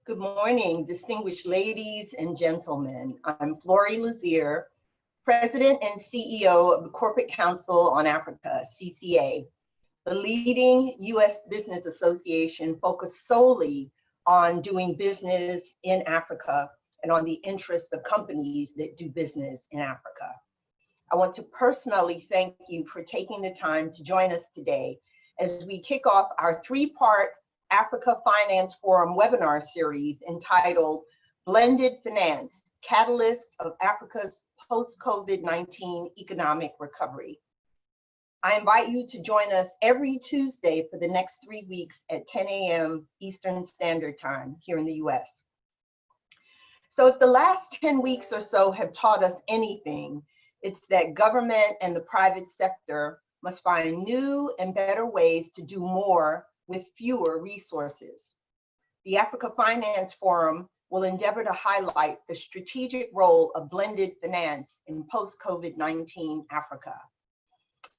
Good morning, distinguished ladies and gentlemen. I'm Flory Lazier, President and CEO of the Corporate Council on Africa, CCA, the leading U.S. business association focused solely on doing business in Africa and on the interests of companies that do business in Africa. I want to personally thank you for taking the time to join us today as we kick off our three-part Africa Finance Forum webinar series entitled Blended Finance, Catalyst of Africa's Post-COVID-19 Economic Recovery. I invite you to join us every Tuesday for the next 3 weeks at 10 a.m. Eastern Standard Time here in the US. So if the last 10 weeks or so have taught us anything, it's that government and the private sector must find new and better ways to do more with fewer resources. The Africa Finance Forum will endeavor to highlight the strategic role of blended finance in post-COVID-19 Africa.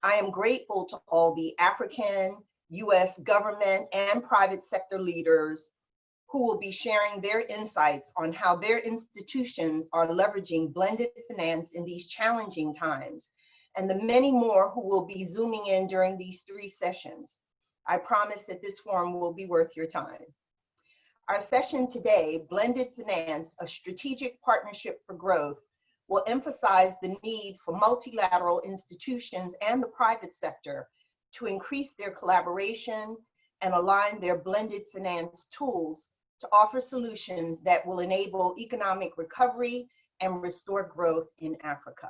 I am grateful to all the African, US government, and private sector leaders who will be sharing their insights on how their institutions are leveraging blended finance in these challenging times, and the many more who will be zooming in during these 3 sessions. I promise that this forum will be worth your time. Our session today, Blended Finance, a Strategic Partnership for Growth, will emphasize the need for multilateral institutions and the private sector to increase their collaboration and align their blended finance tools to offer solutions that will enable economic recovery and restore growth in Africa.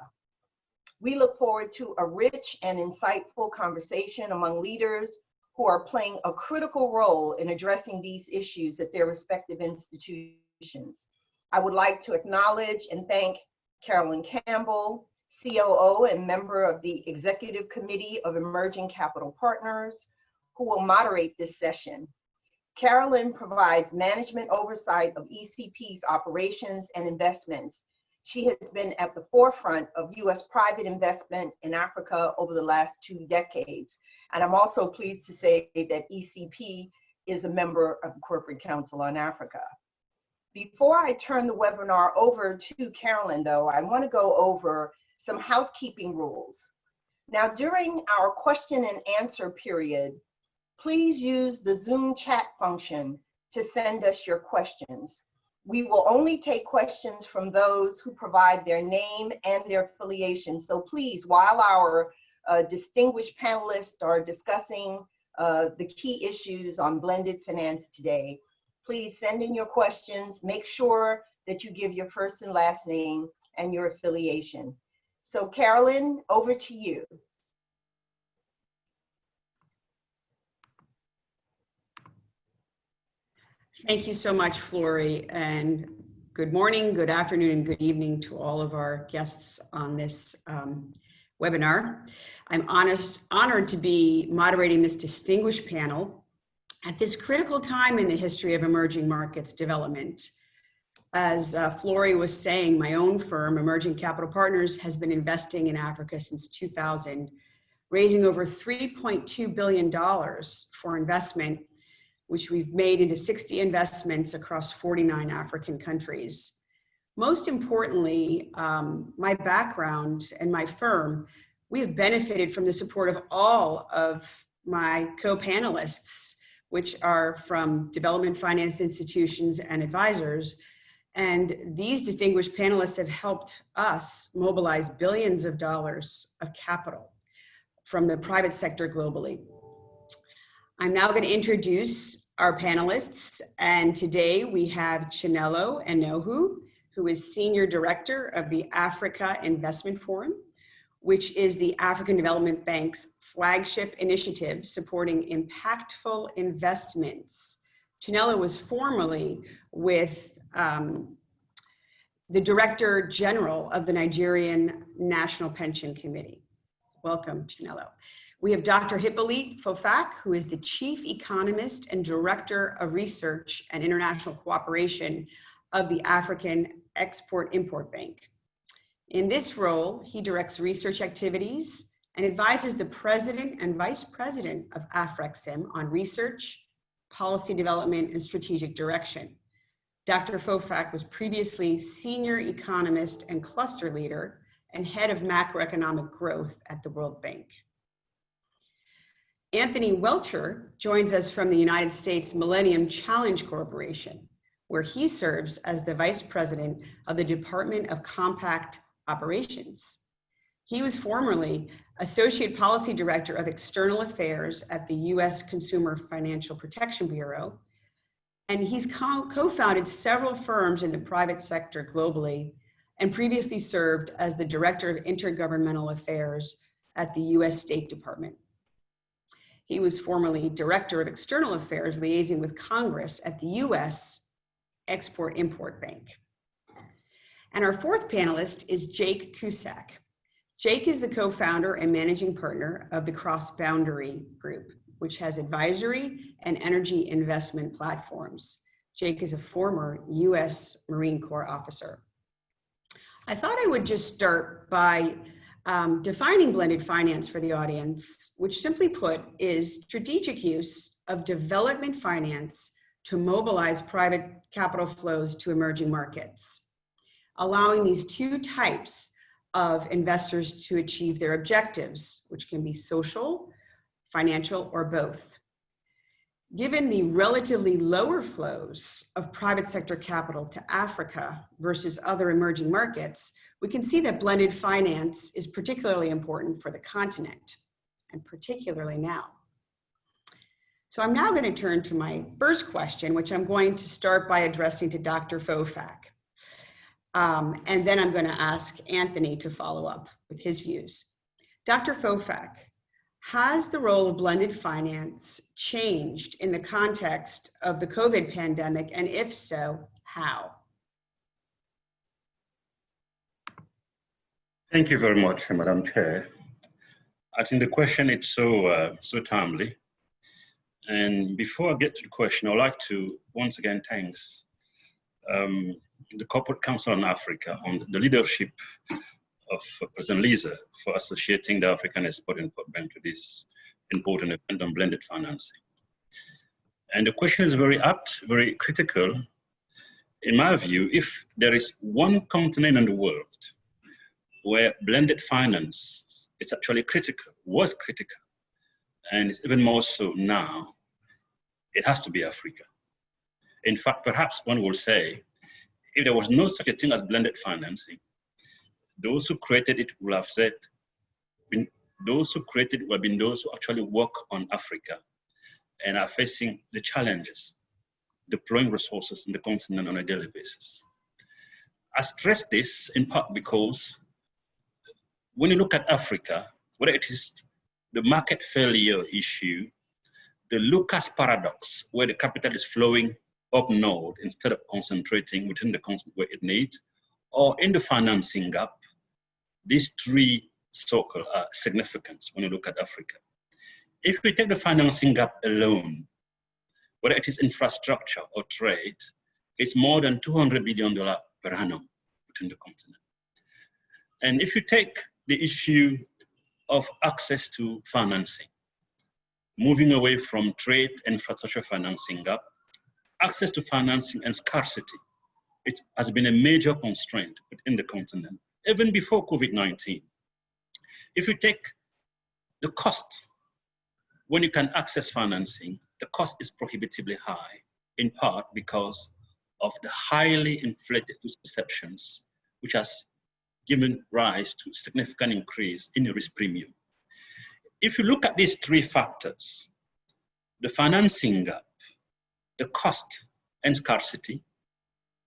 We look forward to a rich and insightful conversation among leaders who are playing a critical role in addressing these issues at their respective institutions. I would like to acknowledge and thank Carolyn Campbell, COO and member of the Executive Committee of Emerging Capital Partners, who will moderate this session. Carolyn provides management oversight of ECP's operations and investments. She has been at the forefront of US private investment in Africa over the last 2 decades. And I'm also pleased to say that ECP is a member of the Corporate Council on Africa. Before I turn the webinar over to Carolyn, though, I want to go over some housekeeping rules. Now, during our question and answer period, please use the Zoom chat function to send us your questions. We will only take questions from those who provide their name and their affiliation. So please, while our distinguished panelists are discussing the key issues on blended finance today, please send in your questions. Make sure that you give your first and last name and your affiliation. So Carolyn, over to you. Thank you so much, Flory, and good morning, good afternoon, and good evening to all of our guests on this webinar. I'm honored to be moderating this distinguished panel at this critical time in the history of emerging markets development. As Flory was saying, my own firm, Emerging Capital Partners, has been investing in Africa since 2000, raising over $3.2 billion for investment, which we've made into 60 investments across 49 African countries. Most importantly, my background and my firm, we have benefited from the support of all of my co-panelists, which are from development finance institutions and advisors. And these distinguished panelists have helped us mobilize billions of dollars of capital from the private sector globally. I'm now going to introduce our panelists, and today we have Chinelo Enohu, who is Senior Director of the Africa Investment Forum, which is the African Development Bank's flagship initiative supporting impactful investments. Chinelo was formerly with the Director General of the Nigerian National Pension Committee. Welcome, Chinelo. We have Dr. Hippolyte Fofak, who is the Chief Economist and Director of Research and International Cooperation of the African Export-Import Bank. In this role, he directs research activities and advises the President and Vice President of AFREXIM on research, policy development, and strategic direction. Dr. Fofak was previously senior economist and cluster leader and head of macroeconomic growth at the World Bank. Anthony Welcher joins us from the United States Millennium Challenge Corporation, where he serves as the vice president of the Department of Compact Operations. He was formerly Associate Policy Director of External Affairs at the U.S. Consumer Financial Protection Bureau, and he's co-founded several firms in the private sector globally and previously served as the Director of Intergovernmental Affairs at the U.S. State Department. He was formerly Director of External Affairs, liaising with Congress at the U.S. Export-Import Bank. And our fourth panelist is Jake Cusack. Jake is the co-founder and managing partner of the Cross Boundary Group, which has advisory and energy investment platforms. Jake is a former U.S. Marine Corps officer. I thought I would just start by defining blended finance for the audience, which simply put is strategic use of development finance to mobilize private capital flows to emerging markets, allowing these two types of investors to achieve their objectives, which can be social, financial, or both. Given the relatively lower flows of private sector capital to Africa versus other emerging markets, we can see that blended finance is particularly important for the continent, and particularly now. So I'm now going to turn to my first question, which I'm going to start by addressing to Dr. Fofak. And then I'm going to ask Anthony to follow up with his views. Dr. Fofak, has the role of blended finance changed in the context of the COVID pandemic? And if so, how? Thank you very much, Madam Chair. I think the question is so timely. And before I get to the question, I'd like to once again thank the Corporate Council on Africa on the leadership of President Lisa for associating the African Export-Import Bank to this important event on blended financing. And the question is very apt, very critical. In my view, if there is one continent in the world where blended finance is actually critical, was critical, and it's even more so now, it has to be Africa. In fact, perhaps one will say, if there was no such a thing as blended financing, those who created it will have said, those who created it will have been those who actually work on Africa and are facing the challenges, deploying resources in the continent on a daily basis. I stress this in part because when you look at Africa, whether it is the market failure issue, the Lucas paradox, where the capital is flowing up north instead of concentrating within the continent where it needs, or in the financing gap, these three so-called are significant when you look at Africa. If we take the financing gap alone, whether it is infrastructure or trade, it's more than $200 billion per annum within the continent. And if you take the issue of access to financing, moving away from trade infrastructure financing gap, access to financing and scarcity, it has been a major constraint within the continent, even before COVID-19. If you take the cost, when you can access financing, the cost is prohibitively high, in part because of the highly inflated perceptions, which has given rise to significant increase in the risk premium. If you look at these three factors, the financing gap, the cost and scarcity,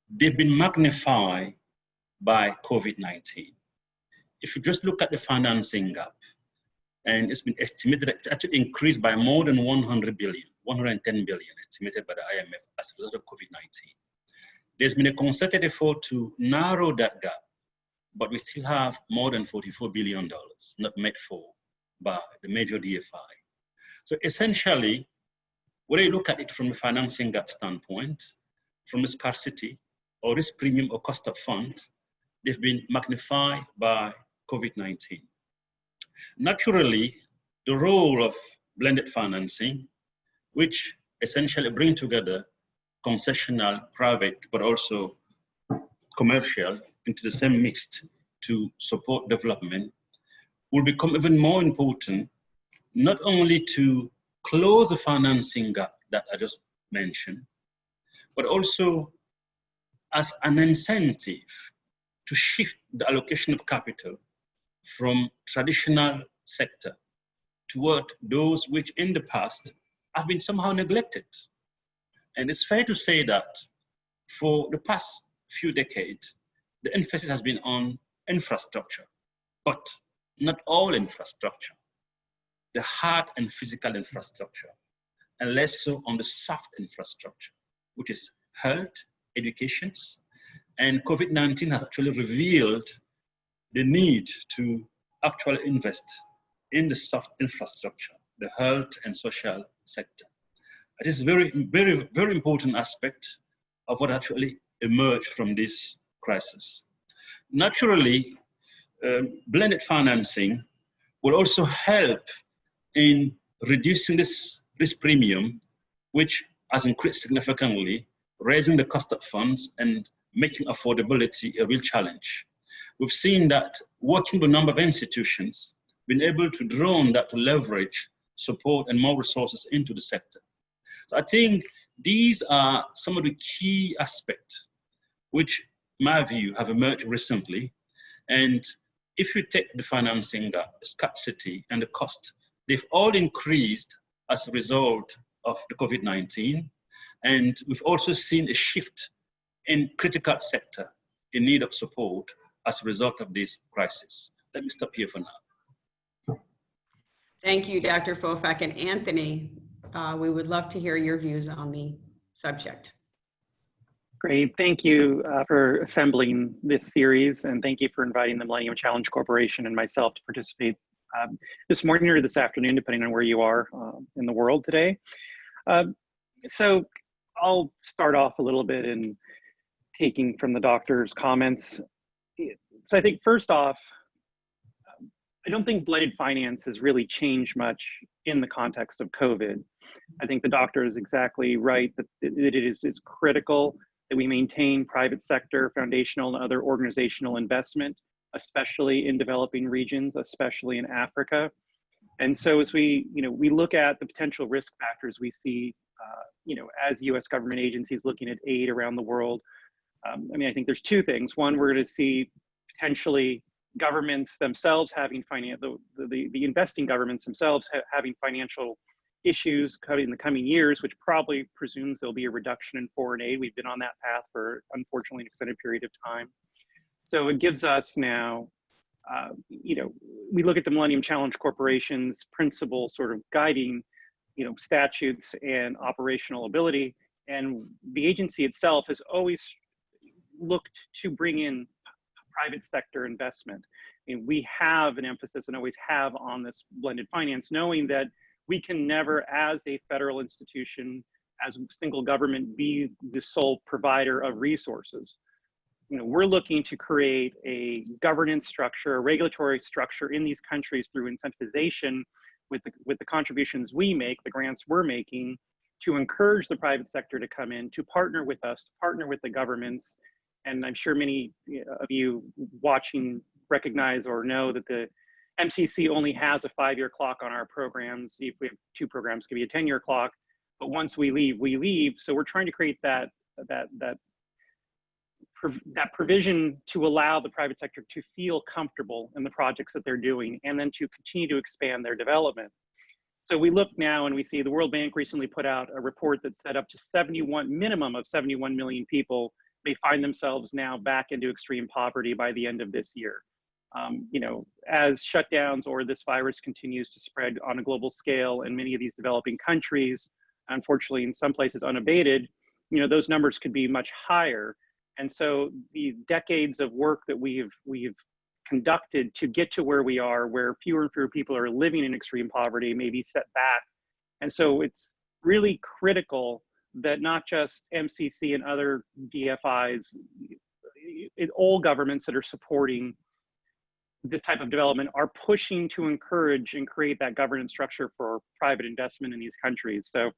they've been magnified by COVID-19. If you just look at the financing gap, and it's been estimated that it's actually increased by more than 100 billion, 110 billion estimated by the IMF as a result of COVID-19. There's been a concerted effort to narrow that gap, but we still have more than $44 billion not met for by the major DFI. So essentially, whether you look at it from a financing gap standpoint, from a scarcity or risk premium or cost of fund, they've been magnified by COVID-19. Naturally, the role of blended financing, which essentially bring together concessional, private, but also commercial into the same mix to support development will become even more important, not only to close the financing gap that I just mentioned, but also as an incentive to shift the allocation of capital from traditional sector toward those which in the past have been somehow neglected. And it's fair to say that for the past few decades, the emphasis has been on infrastructure, but not all infrastructure, the hard and physical infrastructure, and less so on the soft infrastructure, which is health, education, and COVID-19 has actually revealed the need to actually invest in the soft infrastructure, the health and social sector. It is very, very, very important aspect of what actually emerged from this crisis. Naturally, blended financing will also help in reducing this premium, which has increased significantly, raising the cost of funds and making affordability a real challenge. We've seen that working with a number of institutions, been able to draw on that to leverage support and more resources into the sector. So I think these are some of the key aspects which, in my view, have emerged recently. And if you take the financing gap, the scarcity, and the cost, they've all increased as a result of the COVID-19. And we've also seen a shift in critical sector in need of support as a result of this crisis. Let me stop here for now. Thank you, Dr. Fofak. And Anthony, we would love to hear your views on the subject. Great, thank you for assembling this series, and thank you for inviting the Millennium Challenge Corporation and myself to participate this morning or this afternoon, depending on where you are in the world today. So I'll start off a little bit in taking from the doctor's comments. So I think first off, I don't think blended finance has really changed much in the context of COVID. I think the doctor is exactly right that it is critical that we maintain private sector, foundational, and other organizational investment, especially in developing regions, especially in Africa. And so as we look at the potential risk factors we see, as U.S. government agencies looking at aid around the world, I mean, I think there's two things. One, we're going to see potentially governments themselves having the investing governments themselves having financial issues in the coming years, which probably presumes there'll be a reduction in foreign aid. We've been on that path for, unfortunately, an extended period of time. So it gives us now, we look at the Millennium Challenge Corporation's principal sort of guiding, statutes and operational ability. And the agency itself has always looked to bring in private sector investment. I mean, we have an emphasis and always have on this blended finance, knowing that we can never, as a federal institution, as a single government, be the sole provider of resources. We're looking to create a governance structure, a regulatory structure in these countries through incentivization with the contributions we make, the grants we're making, to encourage the private sector to come in, to partner with us, to partner with the governments. And I'm sure many of you watching recognize or know that the MCC only has a 5-year clock on our programs. If we have 2 programs, it could be a 10-year clock. But once we leave, we leave. So we're trying to create that provision to allow the private sector to feel comfortable in the projects that they're doing, and then to continue to expand their development. So we look now and we see the World Bank recently put out a report that said up to minimum of 71 million people may find themselves now back into extreme poverty by the end of this year. As shutdowns or this virus continues to spread on a global scale in many of these developing countries, unfortunately in some places unabated, those numbers could be much higher. And so the decades of work that we've conducted to get to where we are, where fewer and fewer people are living in extreme poverty, may be set back. And so it's really critical that not just MCC and other DFIs, all governments that are supporting this type of development are pushing to encourage and create that governance structure for private investment in these countries. So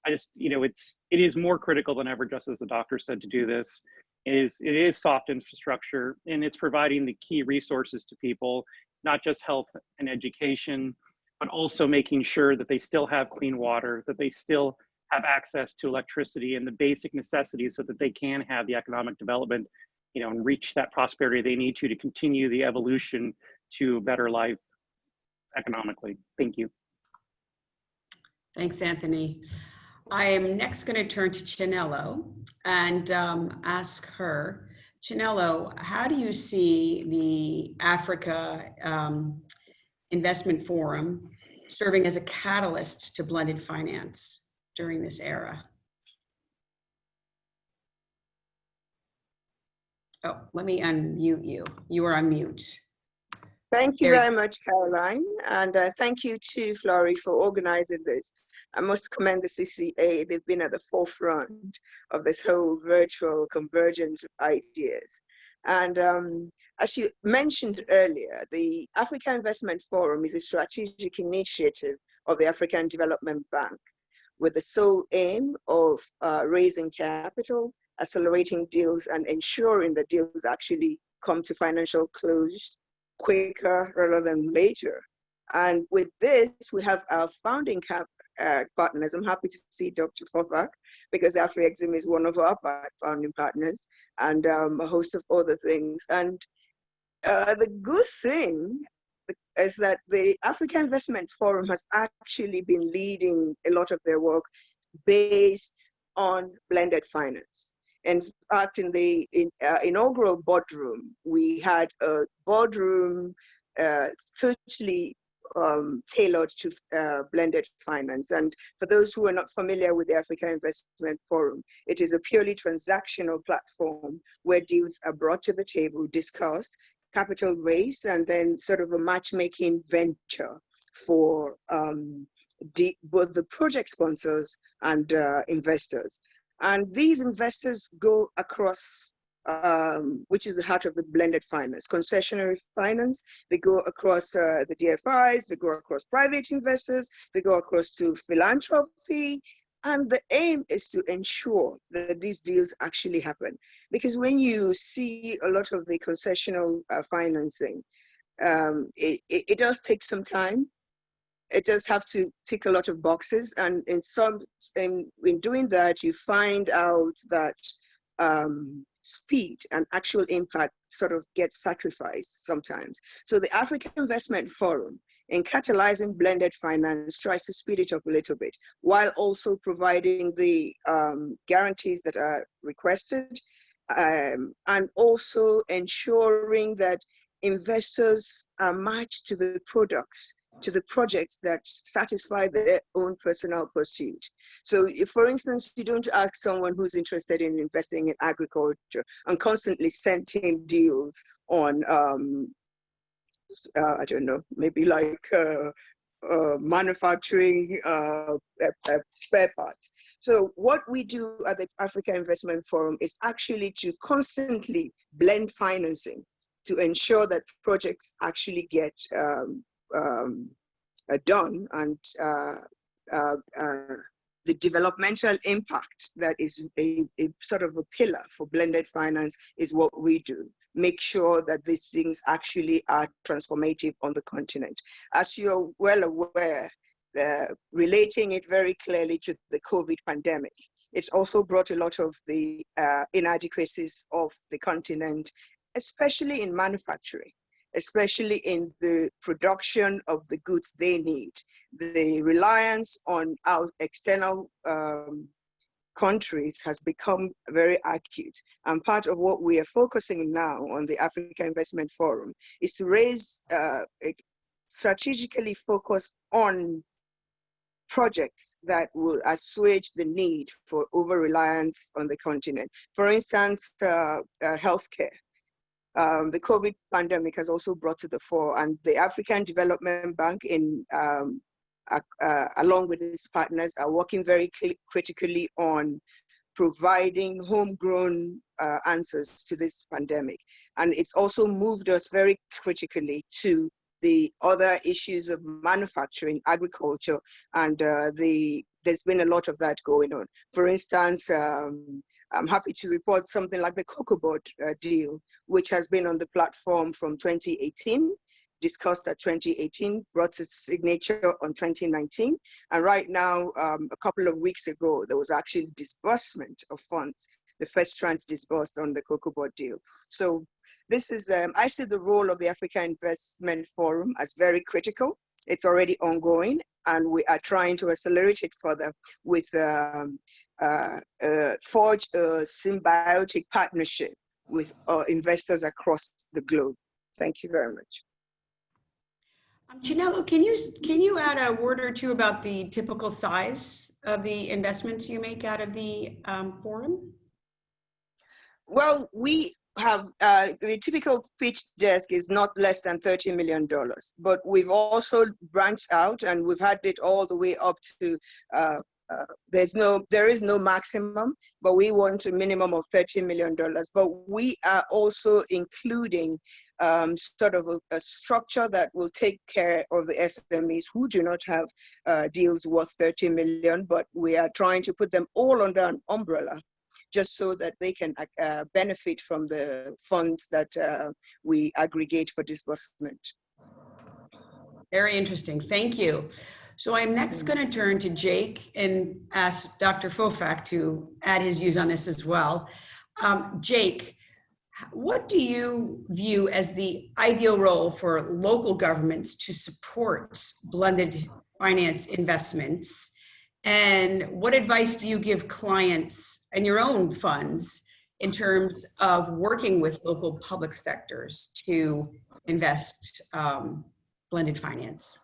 I just, it is more critical than ever, just as the doctor said, to do this. It is soft infrastructure, and it's providing the key resources to people, not just health and education, but also making sure that they still have clean water, that they still have access to electricity and the basic necessities so that they can have the economic development, and reach that prosperity they need to continue the evolution to a better life economically. Thank you. Thanks, Anthony. I am next going to turn to Chinello and ask her, Chinello, how do you see the Africa Investment Forum serving as a catalyst to blended finance during this era? Oh, let me unmute you. You are on mute. Thank you very much, Caroline. And thank you to Flory for organizing this. I must commend the CCA. They've been at the forefront of this whole virtual convergence of ideas. And as you mentioned earlier, the Africa Investment Forum is a strategic initiative of the African Development Bank with the sole aim of raising capital, accelerating deals, and ensuring that deals actually come to financial close quicker rather than later. And with this, we have our founding partners. I'm happy to see Dr. Fofak, because AfriExim is one of our founding partners, and a host of other things. And the good thing is that the Africa Investment Forum has actually been leading a lot of their work based on blended finance. In fact, in the inaugural boardroom, we had a boardroom totally tailored to blended finance. And for those who are not familiar with the Africa Investment Forum, it is a purely transactional platform where deals are brought to the table, discussed, capital raised, and then sort of a matchmaking venture for both the project sponsors and investors. And these investors go across, which is the heart of the blended finance, concessionary finance. They go across the DFIs, they go across private investors, they go across to philanthropy. And the aim is to ensure that these deals actually happen. Because when you see a lot of the concessional financing, it does take some time. It does have to tick a lot of boxes, and in doing that, you find out that speed and actual impact sort of gets sacrificed sometimes. So the African Investment Forum, in catalyzing blended finance, tries to speed it up a little bit, while also providing the guarantees that are requested, and also ensuring that investors are matched to the products, to the projects that satisfy their own personal pursuit. So if, for instance, you don't ask someone who's interested in investing in agriculture and constantly send him deals on, I don't know, maybe like manufacturing spare parts. So what we do at the Africa Investment Forum is actually to constantly blend financing to ensure that projects actually get done, and the developmental impact that is a sort of a pillar for blended finance is what we do. Make sure that these things actually are transformative on the continent. As you're well aware, relating it very clearly to the COVID pandemic, it's also brought a lot of the inadequacies of the continent, especially in manufacturing, especially in the production of the goods they need. The reliance on our external countries has become very acute. And part of what we are focusing now on the Africa Investment Forum is to raise, strategically focus on projects that will assuage the need for over-reliance on the continent. For instance, healthcare. The COVID pandemic has also brought to the fore, and the African Development Bank, along with its partners, are working very critically on providing homegrown answers to this pandemic. And it's also moved us very critically to the other issues of manufacturing, agriculture, and there's been a lot of that going on. For instance, I'm happy to report something like the cocoa board deal, which has been on the platform from 2018, discussed at 2018, brought its signature on 2019. And right now, a couple of weeks ago, there was actually disbursement of funds, the first tranche disbursed on the cocoa board deal. So this is, I see the role of the Africa Investment Forum as very critical. It's already ongoing, and we are trying to accelerate it further with forge a symbiotic partnership with investors across the globe. Thank you very much. Chinelo, can you add a word or two about the typical size of the investments you make out of the forum? Well, we have the typical pitch desk is not less than $30 million, but we've also branched out and we've had it all the way up to there is no maximum, but we want a minimum of $30 million. But we are also including sort of a structure that will take care of the SMEs who do not have deals worth 30 million, but we are trying to put them all under an umbrella just so that they can benefit from the funds that we aggregate for disbursement. Very interesting, thank you. So I'm next going to turn to Jake and ask Dr. Fofak to add his views on this as well. Jake, what do you view as the ideal role for local governments to support blended finance investments? And what advice do you give clients and your own funds in terms of working with local public sectors to invest blended finance?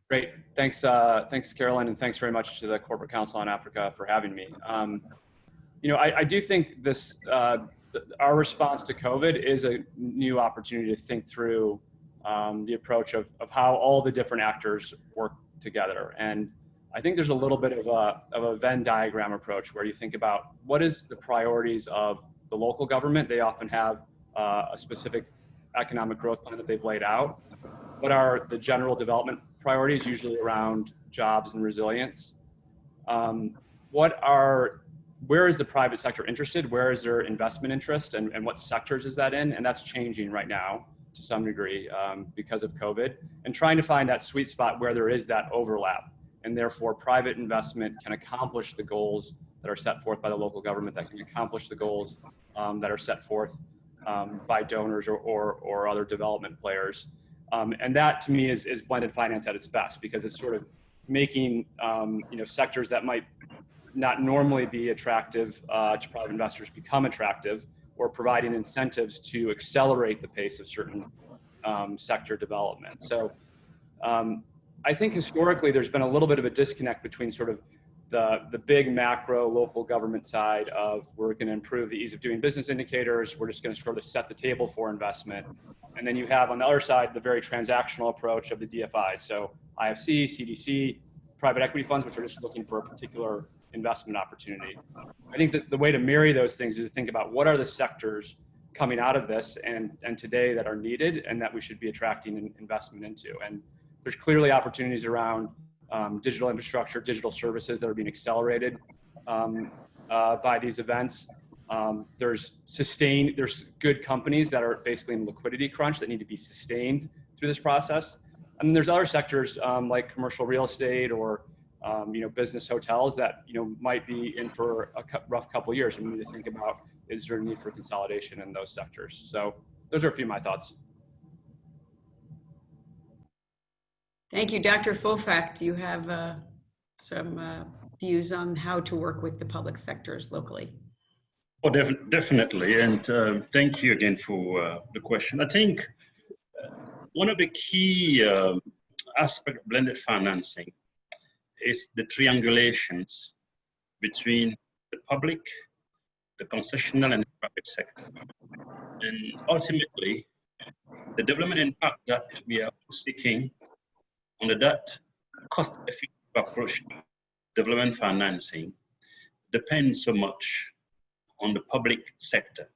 Great, thanks, thanks Caroline, and thanks very much to the Corporate Council on Africa for having me. You know, I do think this, our response to COVID is a new opportunity to think through the approach of how all the different actors work together. And I think there's a little bit of a Venn diagram approach where you think about what is the priorities of the local government. They often have a specific economic growth plan that they've laid out. What are the general development priorities, usually around jobs and resilience? Where is the private sector interested? Where is their investment interest, and what sectors is that in? And that's changing right now to some degree because of COVID, and trying to find that sweet spot where there is that overlap, and therefore private investment can accomplish the goals that are set forth by the local government, that can accomplish the goals that are set forth by donors or other development players. And that to me is blended finance at its best, because it's sort of making you know, sectors that might not normally be attractive to private investors become attractive, or providing incentives to accelerate the pace of certain sector development. So I think historically there's been a little bit of a disconnect between sort of the big macro local government side of we're going to improve the ease of doing business indicators, we're just going to sort of set the table for investment. And then you have on the other side the very transactional approach of the DFIs, so IFC, CDC, private equity funds, which are just looking for a particular investment opportunity. I think that the way to marry those things is to think about what are the sectors coming out of this and today that are needed and that we should be attracting investment into. And there's clearly opportunities around digital infrastructure, digital services that are being accelerated by these events. There's good companies that are basically in liquidity crunch that need to be sustained through this process. And then there's other sectors like commercial real estate or you know, business hotels that, you know, might be in for a rough couple of years. And we need to think about, is there a need for consolidation in those sectors? So those are a few of my thoughts. Thank you. Dr. Fofak, do you have some views on how to work with the public sectors locally? Oh, definitely. And thank you again for the question. I think one of the key aspects of blended financing is the triangulations between the public, the concessional, and the private sector. And ultimately, the development impact that we are seeking under that cost-effective approach to development financing depends so much on the public sector,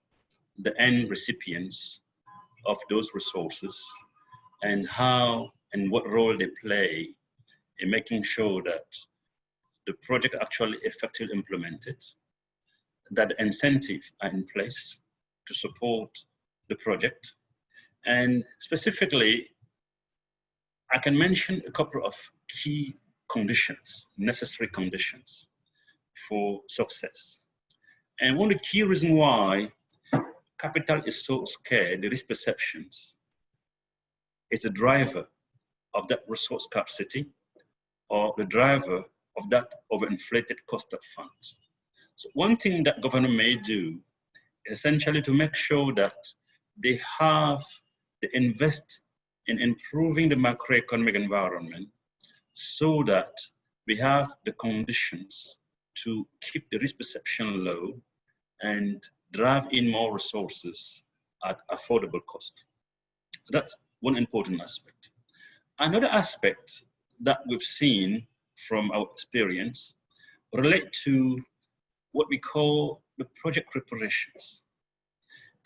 the end recipients of those resources, and how and what role they play in making sure that the project actually effectively implemented, that the incentives are in place to support the project. And specifically, I can mention a couple of key conditions, necessary conditions for success. And one of the key reasons why capital is so scared, the risk perceptions, is a driver of that resource scarcity or the driver of that overinflated cost of funds. So one thing that government may do is essentially to make sure that they invest in improving the macroeconomic environment so that we have the conditions to keep the risk perception low and drive in more resources at affordable cost. So that's one important aspect. Another aspect that we've seen from our experience relate to what we call the project preparations.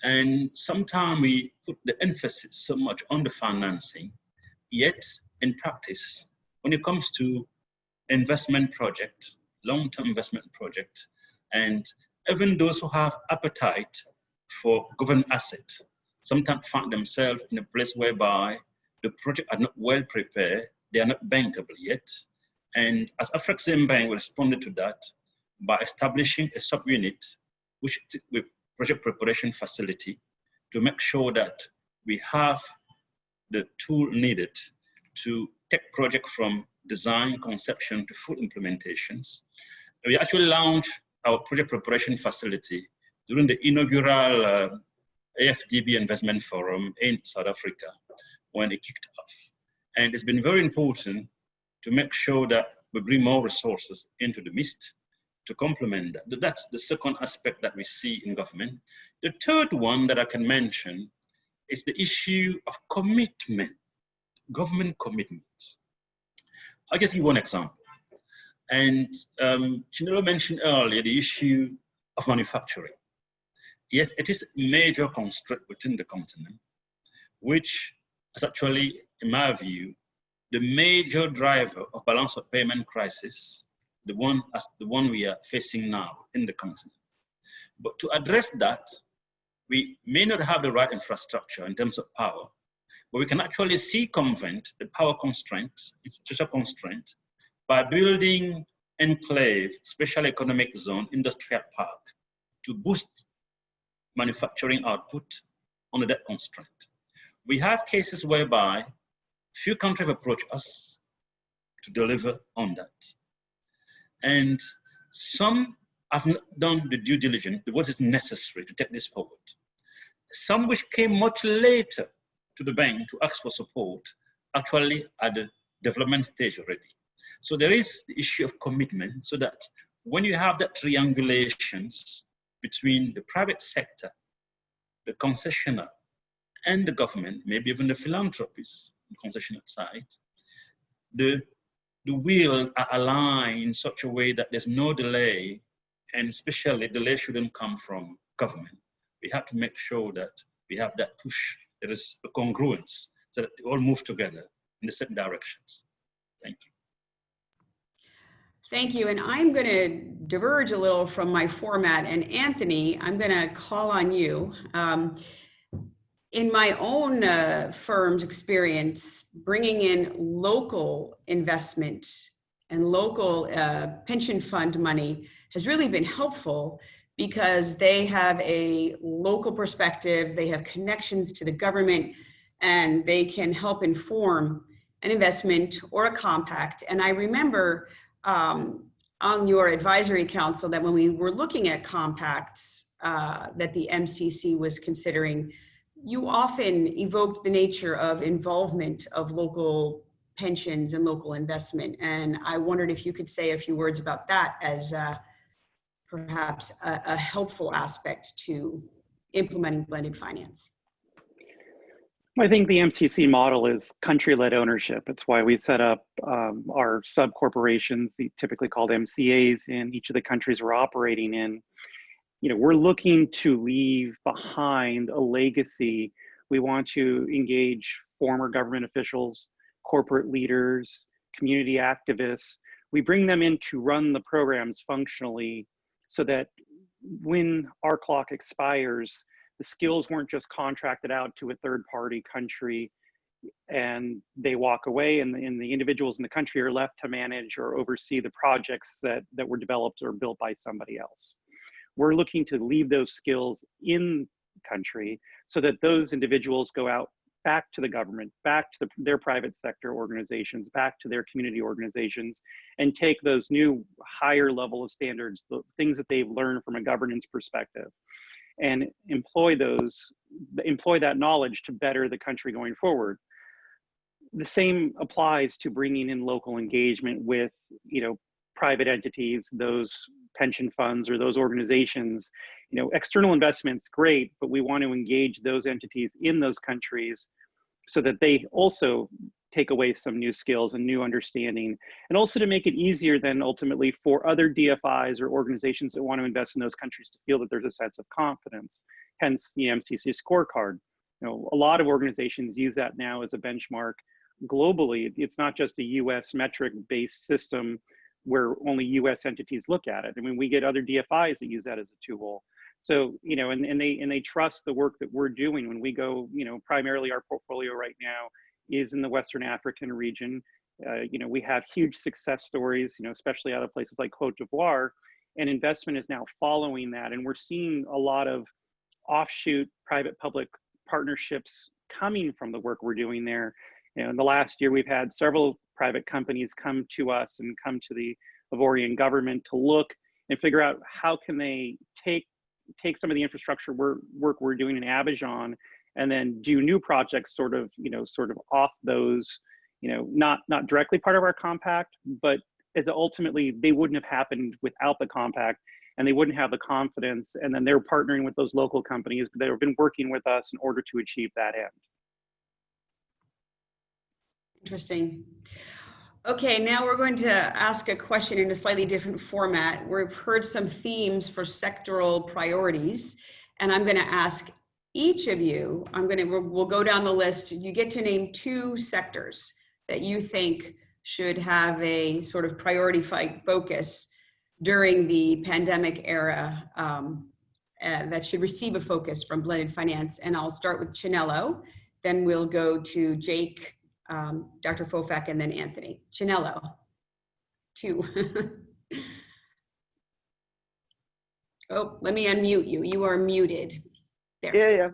And sometimes we put the emphasis so much on the financing, yet in practice, when it comes to investment project, long-term investment project, and even those who have appetite for government asset, sometimes find themselves in a place whereby the project are not well prepared, they are not bankable yet. And as Afrexim Bank responded to that by establishing a subunit with project preparation facility to make sure that we have the tool needed to take project from design, conception to full implementations. We actually launched our project preparation facility during the inaugural AFDB Investment Forum in South Africa when it kicked off. And it's been very important to make sure that we bring more resources into the midst to complement that. That's the second aspect that we see in government. The third one that I can mention is the issue of commitment, government commitments. I'll just give one example. And Chinelo mentioned earlier the issue of manufacturing. Yes, it is a major constraint within the continent, which is actually, in my view, the major driver of balance of payment crisis, the one we are facing now in the continent. But to address that, we may not have the right infrastructure in terms of power, but we can actually circumvent the power constraint, social constraint, by building enclave, special economic zone, industrial park to boost manufacturing output under that constraint. We have cases whereby few countries have approached us to deliver on that. And some have not done the due diligence, what is necessary to take this forward. Some which came much later to the bank to ask for support, actually at the development stage already. So there is the issue of commitment, so that when you have that triangulations between the private sector, the concessioner, and the government, maybe even the philanthropists on the concessioner side, the will are aligned in such a way that there's no delay, and especially delay shouldn't come from government. We have to make sure that we have that push, there is a congruence, so that they all move together in the same directions. Thank you. Thank you. And I'm going to diverge a little from my format. And Anthony, I'm going to call on you. In my own firm's experience, bringing in local investment and local pension fund money has really been helpful, because they have a local perspective, they have connections to the government, and they can help inform an investment or a compact. And I remember on your advisory council that when we were looking at compacts that the MCC was considering, you often evoked the nature of involvement of local pensions and local investment. And I wondered if you could say a few words about that as perhaps a helpful aspect to implementing blended finance. I think the MCC model is country-led ownership. It's why we set up our sub-corporations, typically called MCAs, in each of the countries we're operating in. You know, we're looking to leave behind a legacy. We want to engage former government officials, corporate leaders, community activists. We bring them in to run the programs functionally so that when our clock expires, the skills weren't just contracted out to a third-party country and they walk away, and the individuals in the country are left to manage or oversee the projects that were developed or built by somebody else. We're looking to leave those skills in country so that those individuals go out back to the government, back to their private sector organizations, back to their community organizations, and take those new higher level of standards, the things that they've learned from a governance perspective, and employ that knowledge to better the country going forward. The same applies to bringing in local engagement with, private entities, those pension funds or those organizations. External investment's great, but we want to engage those entities in those countries so that they also take away some new skills and new understanding, and also to make it easier then ultimately for other DFIs or organizations that want to invest in those countries to feel that there's a sense of confidence, hence the MCC scorecard. A lot of organizations use that now as a benchmark globally. It's not just a US metric-based system where only US entities look at it. I mean, we get other DFIs that use that as a tool. So, and they trust the work that we're doing when we go, primarily our portfolio right now is in the Western African region. We have huge success stories, especially out of places like Cote d'Ivoire, and investment is now following that. And we're seeing a lot of offshoot private-public partnerships coming from the work we're doing there. In the last year, we've had several private companies come to us and come to the Ivorian government to look and figure out how can they take some of the infrastructure work we're doing in Abidjan and then do new projects sort of off those, not directly part of our compact, but as ultimately they wouldn't have happened without the compact, and they wouldn't have the confidence, and then they're partnering with those local companies that have been working with us in order to achieve that end. Interesting. Okay, now we're going to ask a question in a slightly different format. We've heard some themes for sectoral priorities, and I'm going to ask each of you, we'll go down the list. You get to name 2 sectors that you think should have a sort of priority focus during the pandemic era, that should receive a focus from blended finance. And I'll start with Chinello, then we'll go to Jake, Dr. Fofak, and then Anthony. Chinello, 2. Oh, let me unmute you. You are muted. There. Yeah.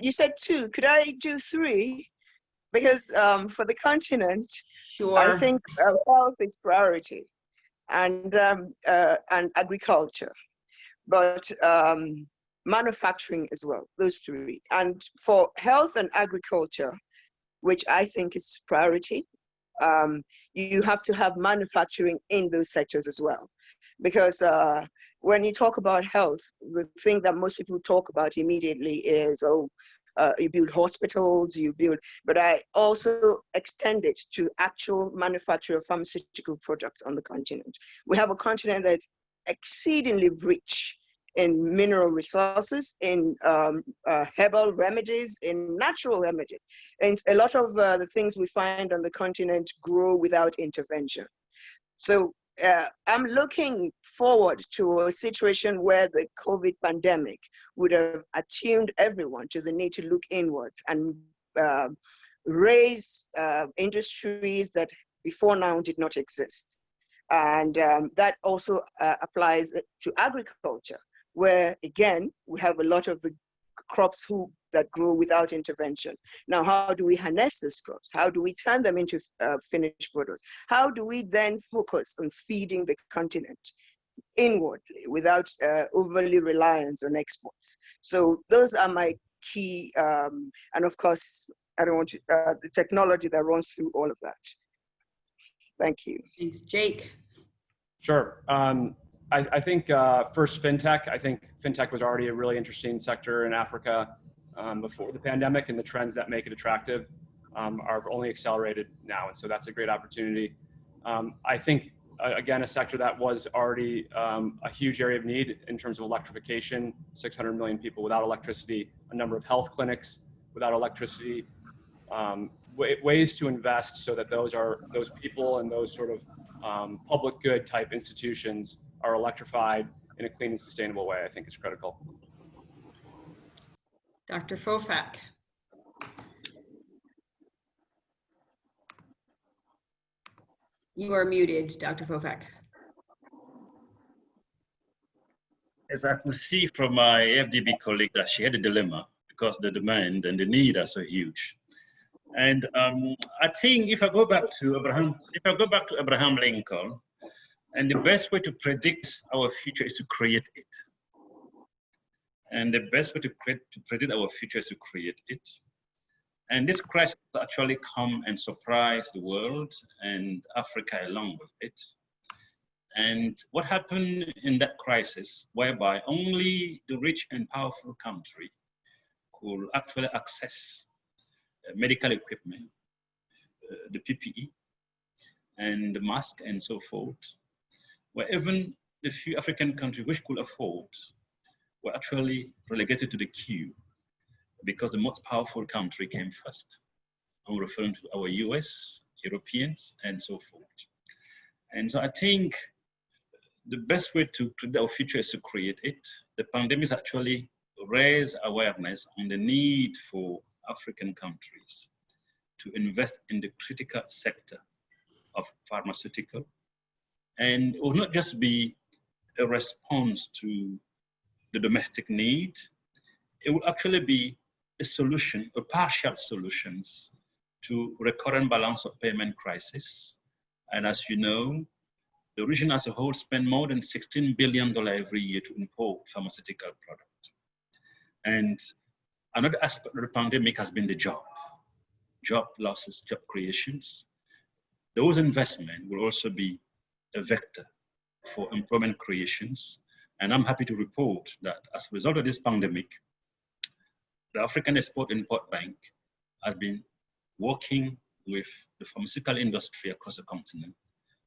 You said 2. Could I do 3? Because for the continent, Sure. I think health is priority, and agriculture, but manufacturing as well. Those 3. And for health and agriculture, which I think is priority, you have to have manufacturing in those sectors as well. Because when you talk about health, the thing that most people talk about immediately is, you build hospitals, but I also extend it to actual manufacture of pharmaceutical products on the continent. We have a continent that's exceedingly rich in mineral resources, in herbal remedies, in natural remedies. And a lot of the things we find on the continent grow without intervention. So I'm looking forward to a situation where the COVID pandemic would have attuned everyone to the need to look inwards and raise industries that before now did not exist. And that also applies to agriculture, where again, we have a lot of the crops that grow without intervention. Now, how do we harness those crops? How do we turn them into finished products? How do we then focus on feeding the continent inwardly without overly reliance on exports? So those are my key, and of course, I don't want to, the technology that runs through all of that. Thank you. Thanks, Jake. Sure. I think first fintech. I think fintech was already a really interesting sector in Africa before the pandemic, and the trends that make it attractive are only accelerated now, and so that's a great opportunity. I think again, a sector that was already a huge area of need in terms of electrification. 600 million people without electricity, a number of health clinics without electricity, ways to invest so that those people and those sort of public good type institutions are electrified in a clean and sustainable way, I think is critical. Dr. Fofak. You are muted, Dr. Fofak. As I could see from my FDB colleague that she had a dilemma because the demand and the need are so huge. And I think if I go back to Abraham Lincoln, and the best way to predict our future is to create it. And the best way to predict our future is to create it. And this crisis actually come and surprise the world and Africa along with it. And what happened in that crisis, whereby only the rich and powerful country could actually access medical equipment, the PPE, and the mask and so forth, where even the few African countries which could afford were actually relegated to the queue because the most powerful country came first. I'm referring to our US, Europeans, and so forth. And so I think the best way to predict our future is to create it. The pandemic actually raised awareness on the need for African countries to invest in the critical sector of pharmaceutical. And it will not just be a response to the domestic need, it will actually be a solution, a partial solutions to recurrent balance of payment crisis. And as you know, the region as a whole spends more than $16 billion every year to import pharmaceutical products. And another aspect of the pandemic has been the job losses, job creations. Those investments will also be a vector for employment creations. And I'm happy to report that as a result of this pandemic, the African Export-Import Bank has been working with the pharmaceutical industry across the continent.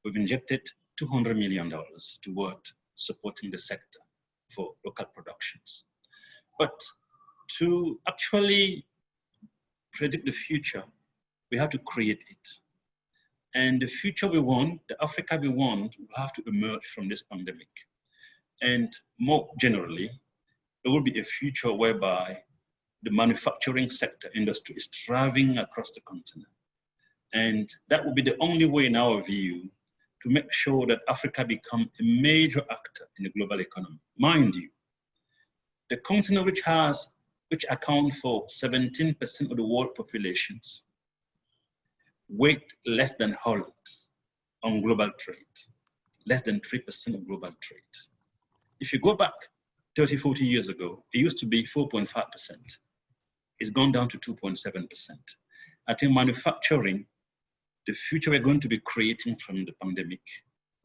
We've injected $200 million toward supporting the sector for local productions. But to actually predict the future, we have to create it. And the future we want, the Africa we want, will have to emerge from this pandemic. And more generally, it will be a future whereby the manufacturing sector industry is thriving across the continent. And that will be the only way, in our view, to make sure that Africa becomes a major actor in the global economy. Mind you, the continent which accounts for 17% of the world populations, weight less than Holland on global trade, less than 3% of global trade. If you go back 30, 40 years ago, it used to be 4.5%. It's gone down to 2.7%. I think manufacturing, the future we're going to be creating from the pandemic,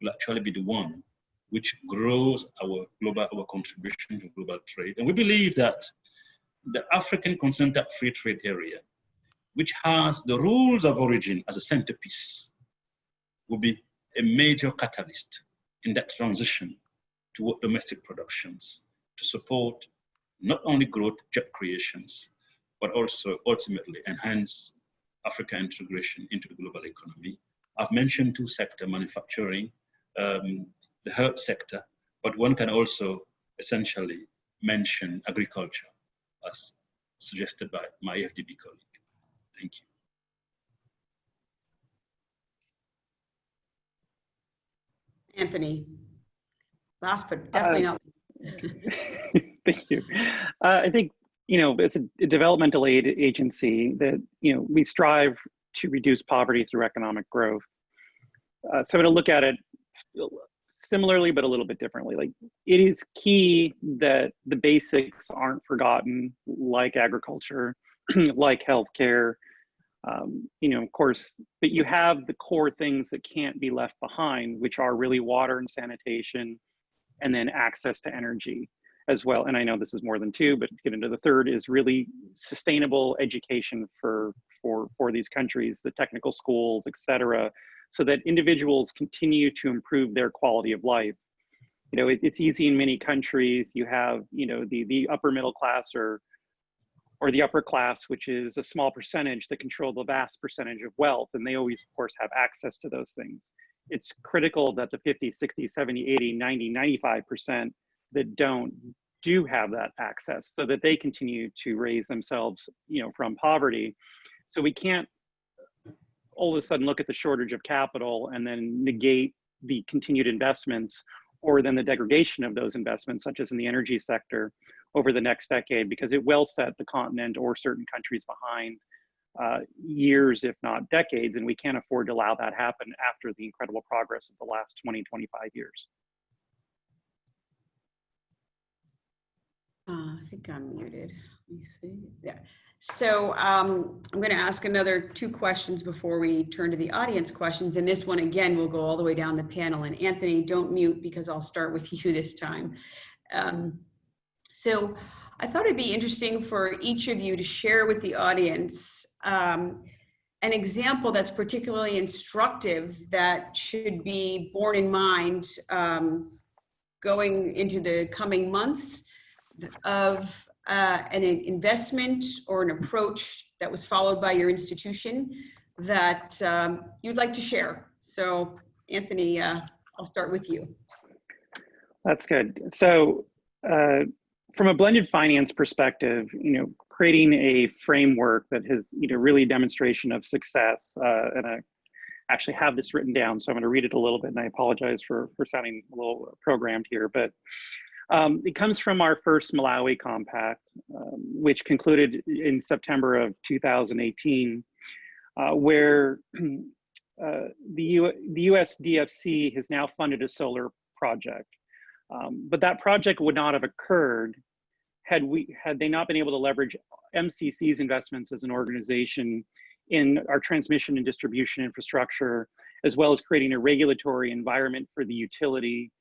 will actually be the one which grows our contribution to global trade. And we believe that the African Continental Free Trade Area, which has the rules of origin as a centerpiece, will be a major catalyst in that transition toward domestic productions to support not only growth, job creations, but also ultimately enhance African integration into the global economy. I've mentioned two sectors, manufacturing, the health sector, but one can also essentially mention agriculture as suggested by my FDB colleague. Thank you. Anthony, last but definitely not. Thank you. I think, it's a developmental aid agency that, we strive to reduce poverty through economic growth. So I'm going to look at it similarly, but a little bit differently. Like, it is key that the basics aren't forgotten, like agriculture, like healthcare, of course, but you have the core things that can't be left behind, which are really water and sanitation, and then access to energy as well. And I know this is more than two, but to get into the third is really sustainable education for these countries, the technical schools, et cetera, so that individuals continue to improve their quality of life. It's easy in many countries. You have, the upper middle class are or the upper class, which is a small percentage that control the vast percentage of wealth, and they always, of course, have access to those things. It's critical that the 50, 60, 70, 80, 90, 95% that do have that access so that they continue to raise themselves, from poverty. So we can't all of a sudden look at the shortage of capital and then negate the continued investments or then the degradation of those investments, such as in the energy sector over the next decade, because it will set the continent or certain countries behind years, if not decades, and we can't afford to allow that happen after the incredible progress of the last 20, 25 years. I think I'm muted. Let me see. Yeah. So I'm going to ask another 2 questions before we turn to the audience questions. And this one, again, will go all the way down the panel. And Anthony, don't mute because I'll start with you this time. So I thought it'd be interesting for each of you to share with the audience an example that's particularly instructive that should be borne in mind going into the coming months of an investment or an approach that was followed by your institution that you'd like to share. So Anthony, I'll start with you. That's good. So from a blended finance perspective, creating a framework that has really demonstration of success, and I actually have this written down, so I'm going to read it a little bit, and I apologize for sounding a little programmed here, but it comes from our first Malawi compact, which concluded in September of 2018, where the US DFC has now funded a solar project. But that project would not have occurred had they not been able to leverage MCC's investments as an organization in our transmission and distribution infrastructure, as well as creating a regulatory environment for the utility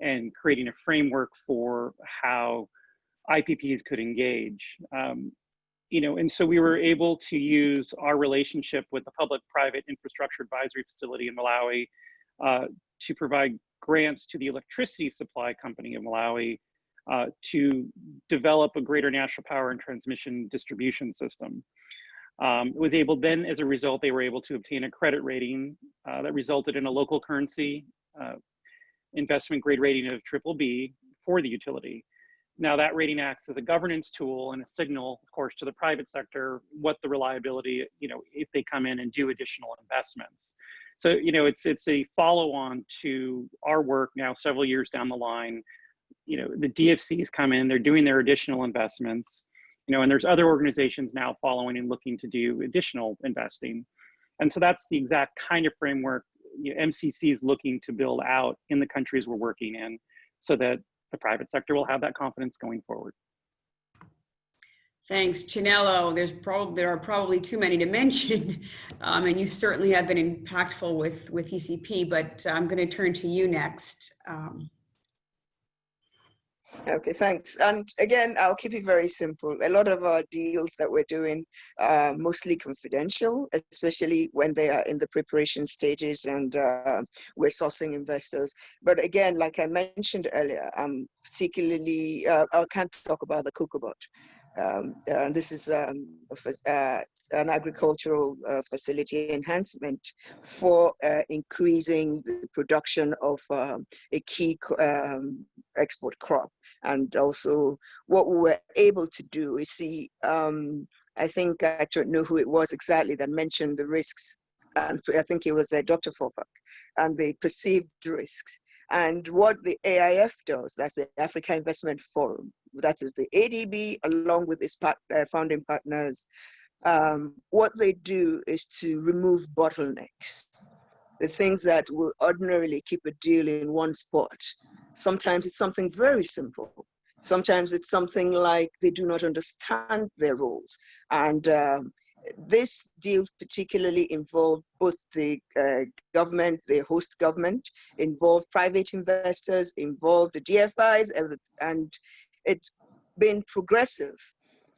and creating a framework for how IPPs could engage. And so we were able to use our relationship with the Public-Private Infrastructure Advisory Facility in Malawi to provide grants to the electricity supply company of Malawi to develop a greater national power and transmission distribution system. It was able then, as a result, they were able to obtain a credit rating that resulted in a local currency investment grade rating of BBB for the utility. Now that rating acts as a governance tool and a signal, of course, to the private sector, what the reliability, if they come in and do additional investments. So, it's a follow-on to our work now several years down the line. The DFCs come in, they're doing their additional investments, and there's other organizations now following and looking to do additional investing. And so that's the exact kind of framework MCC is looking to build out in the countries we're working in, so that the private sector will have that confidence going forward. Thanks, Chinello. There are probably too many to mention, and you certainly have been impactful with ECP, but I'm going to turn to you next. Okay, thanks. And again, I'll keep it very simple. A lot of our deals that we're doing are mostly confidential, especially when they are in the preparation stages and we're sourcing investors. But again, like I mentioned earlier, particularly, I can't talk about the COCOBOT. And this is an agricultural facility enhancement for increasing the production of a key export crop. And also what we were able to do is see, I think, I don't know who it was exactly that mentioned the risks. And I think it was Dr. Fofak, and the perceived risks. And what the AIF does, that's the Africa Investment Forum, that is the ADB, along with its founding partners, what they do is to remove bottlenecks, the things that will ordinarily keep a deal in one spot. Sometimes it's something very simple. Sometimes it's something like they do not understand their roles. And this deal particularly involved both the government, the host government, involved private investors, involved the DFIs, and it's been progressive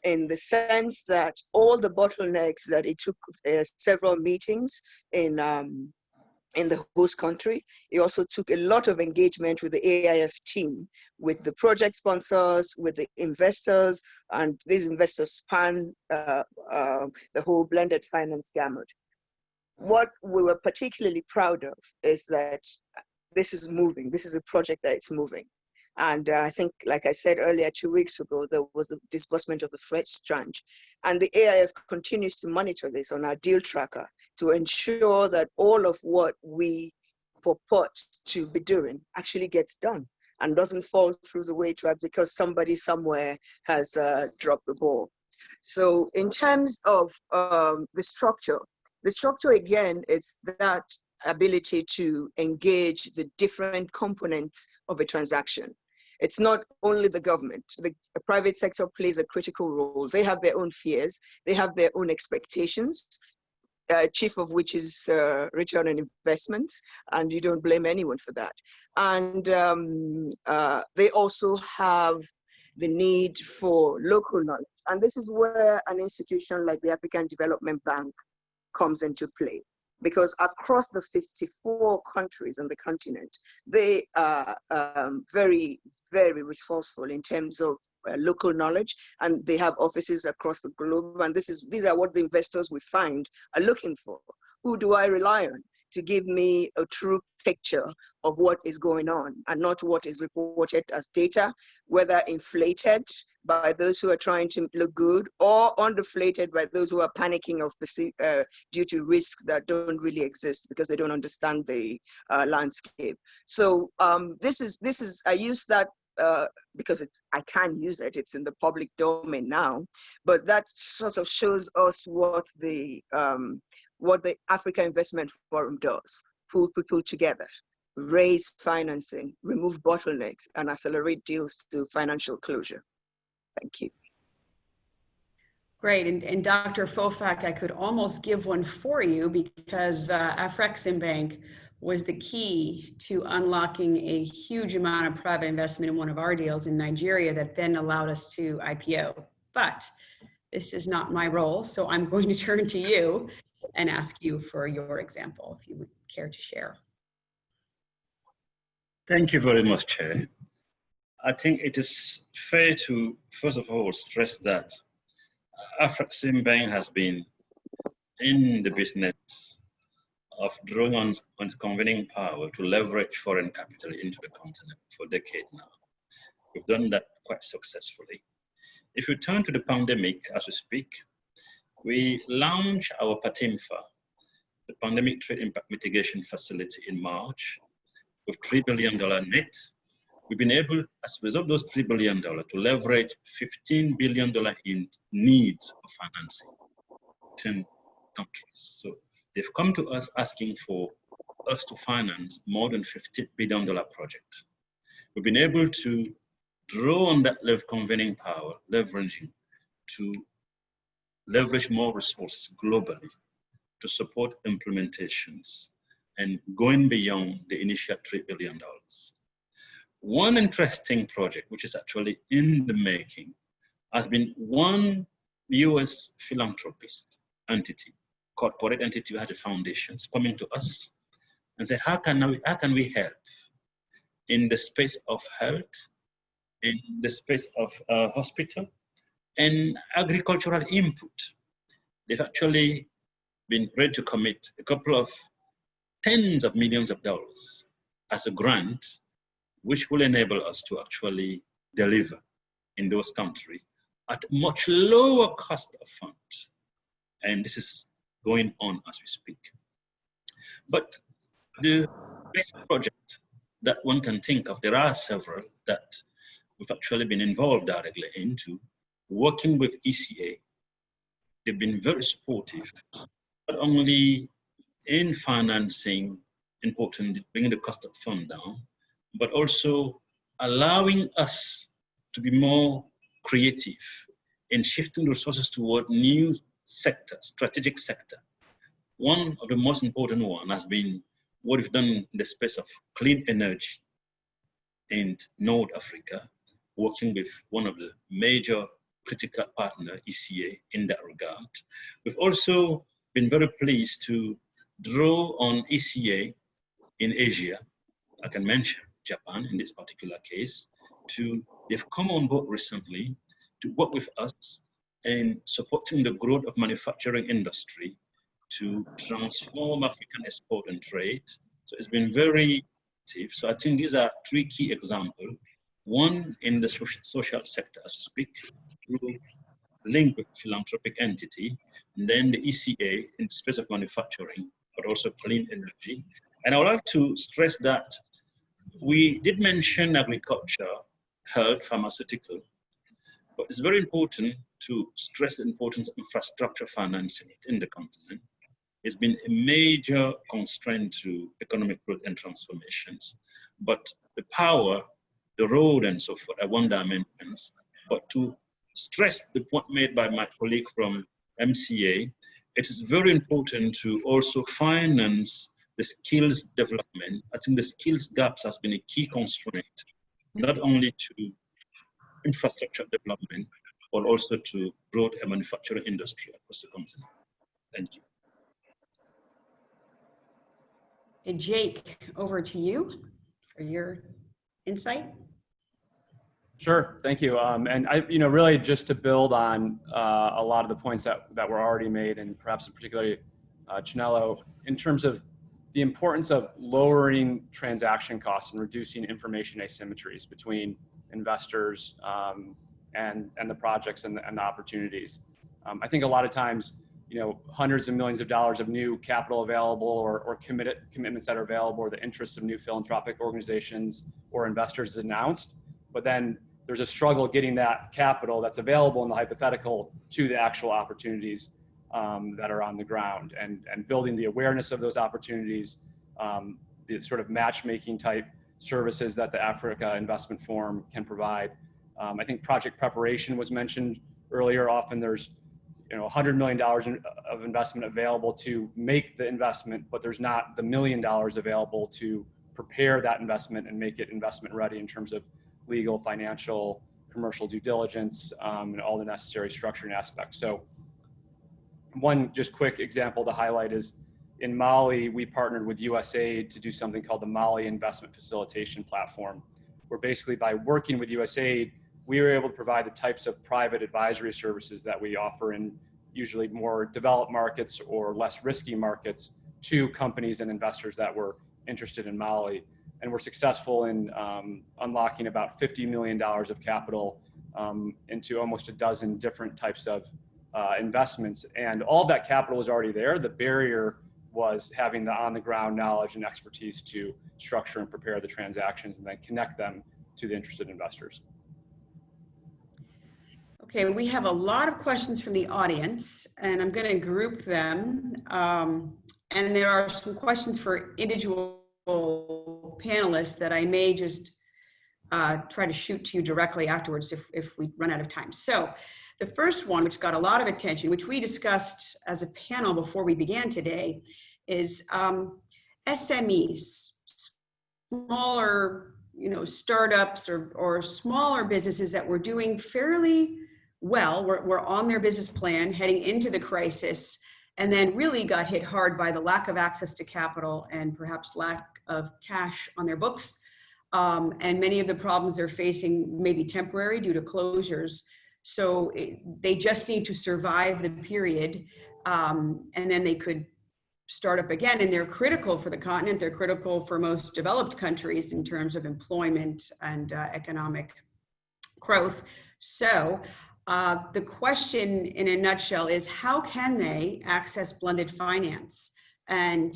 in the sense that all the bottlenecks that it took several meetings in in the host country. He also took a lot of engagement with the AIF team, with the project sponsors, with the investors, and these investors span the whole blended finance gamut. What we were particularly proud of is that this is moving. This is a project that it's moving. And I think, like I said earlier, 2 weeks ago, there was the disbursement of the first tranche. And the AIF continues to monitor this on our deal tracker to ensure that all of what we purport to be doing actually gets done and doesn't fall through the wayside because somebody somewhere has dropped the ball. So in terms of the structure again is that ability to engage the different components of a transaction. It's not only the government. The private sector plays a critical role. They have their own fears. They have their own expectations, chief of which is return on investments, and you don't blame anyone for that. And they also have the need for local knowledge. And this is where an institution like the African Development Bank comes into play. Because across the 54 countries on the continent, they are very, very resourceful in terms of local knowledge, and they have offices across the globe. And these are what the investors we find are looking for. Who do I rely on to give me a true picture of what is going on and not what is reported as data, whether inflated by those who are trying to look good or underflated by those who are panicking due to risks that don't really exist because they don't understand the landscape. So this is I use that because I can use it. It's in the public domain now, but that sort of shows us what the Africa Investment Forum does: pull people together, raise financing, remove bottlenecks, and accelerate deals to financial closure. Thank you. Great, and Dr. Fofak, I could almost give one for you because Afreximbank was the key to unlocking a huge amount of private investment in one of our deals in Nigeria that then allowed us to IPO. But this is not my role, so I'm going to turn to you and ask you for your example, if you would care to share. Thank you very much, Chair. I think it is fair to, first of all, stress that Afreximbank has been in the business of drawing on its convening power to leverage foreign capital into the continent for decades now. We've done that quite successfully. If we turn to the pandemic as we speak, we launched our PATIMFA, the Pandemic Trade Impact Mitigation Facility, in March with $3 billion net. We've been able, as a result of those $3 billion, to leverage $15 billion in needs of financing in 10 countries. So they've come to us asking for us to finance more than $50 billion project. We've been able to draw on that level of convening power, leveraging to leverage more resources globally to support implementations and going beyond the initial $3 billion. One interesting project, which is actually in the making, has been one US philanthropist entity, corporate entity who had the foundations, coming to us and said, how can we help in the space of health, in the space of hospital, and agricultural input? They've actually been ready to commit a couple of tens of millions of dollars as a grant, which will enable us to actually deliver in those countries at much lower cost of funds. And this is going on as we speak. But the best project that one can think of, there are several that we've actually been involved directly into, working with ECA. They've been very supportive, not only in financing, important, bringing the cost of fund down, but also allowing us to be more creative in shifting resources toward new sector, strategic sector. One of the most important one has been what we've done in the space of clean energy in North Africa, working with one of the major critical partner, ECA, in that regard. We've also been very pleased to draw on ECA in Asia, I can mention Japan in this particular case, they've come on board recently to work with us in supporting the growth of manufacturing industry to transform African export and trade. So it's been very active. So I think these are three key examples. One in the social sector, as we speak, through link with philanthropic entity, and then the ECA in the space of manufacturing, but also clean energy. And I would like to stress that we did mention agriculture, health, pharmaceutical, but it's very important to stress the importance of infrastructure financing in the continent. It's been a major constraint to economic growth and transformations. But the power, the road and so forth are one dimensions, but to stress the point made by my colleague from MCA, it is very important to also finance the skills development. I think the skills gaps has been a key constraint, not only to infrastructure development, but also to growth and manufacturing industry across the continent. Thank you. Hey, Jake, over to you for your insight. Sure, thank you. And I, really just to build on a lot of the points that were already made, and perhaps particularly Chinelo, in terms of the importance of lowering transaction costs and reducing information asymmetries between investors and the projects and the opportunities. I think a lot of times, hundreds of millions of dollars of new capital available or commitments that are available, or the interest of new philanthropic organizations or investors is announced, but then there's a struggle getting that capital that's available in the hypothetical to the actual opportunities that are on the ground, and building the awareness of those opportunities, the sort of matchmaking type services that the Africa Investment Forum can provide. I think project preparation was mentioned earlier. Often there's $100 million of investment available to make the investment, but there's not the $1 million available to prepare that investment and make it investment ready in terms of legal, financial, commercial due diligence, and all the necessary structuring aspects. So one just quick example to highlight is in Mali, we partnered with USAID to do something called the Mali Investment Facilitation Platform, where basically by working with USAID, we were able to provide the types of private advisory services that we offer in usually more developed markets or less risky markets to companies and investors that were interested in Mali. And we're successful in unlocking about $50 million of capital into almost a dozen different types of investments. And all of that capital was already there. The barrier was having the on-the-ground knowledge and expertise to structure and prepare the transactions and then connect them to the interested investors. Okay, we have a lot of questions from the audience, and I'm going to group them. And there are some questions for individual panelists that I may just try to shoot to you directly afterwards if we run out of time. So the first one, which got a lot of attention, which we discussed as a panel before we began today, is SMEs, smaller, startups or smaller businesses that were doing fairly well, were on their business plan heading into the crisis, and then really got hit hard by the lack of access to capital and perhaps lack of cash on their books. And many of the problems they're facing may be temporary due to closures. So they just need to survive the period, and then they could start up again. And they're critical for the continent. They're critical for most developed countries in terms of employment and economic growth. So the question in a nutshell is, how can they access blended finance? And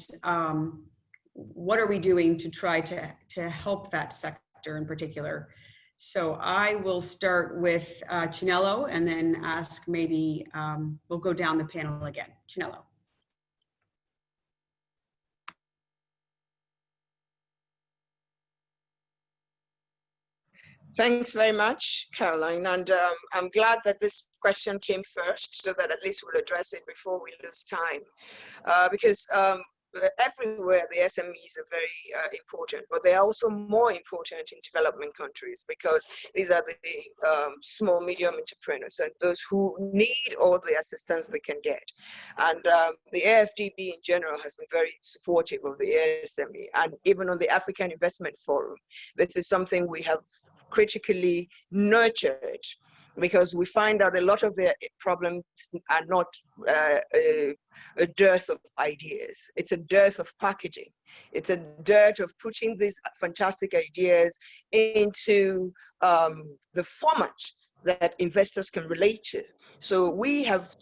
what are we doing to try to help that sector in particular? So I will start with Chinelo, and then ask maybe, we'll go down the panel again. Chinelo. Thanks very much, Caroline. And I'm glad that this question came first, so that at least we'll address it before we lose time. Because everywhere the SMEs are very important, but they are also more important in development countries because these are the small, medium entrepreneurs and those who need all the assistance they can get. And the AFDB in general has been very supportive of the SME, and even on the African Investment Forum, this is something we have critically nurtured, because we find that a lot of their problems are not a dearth of ideas. It's a dearth of packaging. It's a dearth of putting these fantastic ideas into the format that investors can relate to. So we have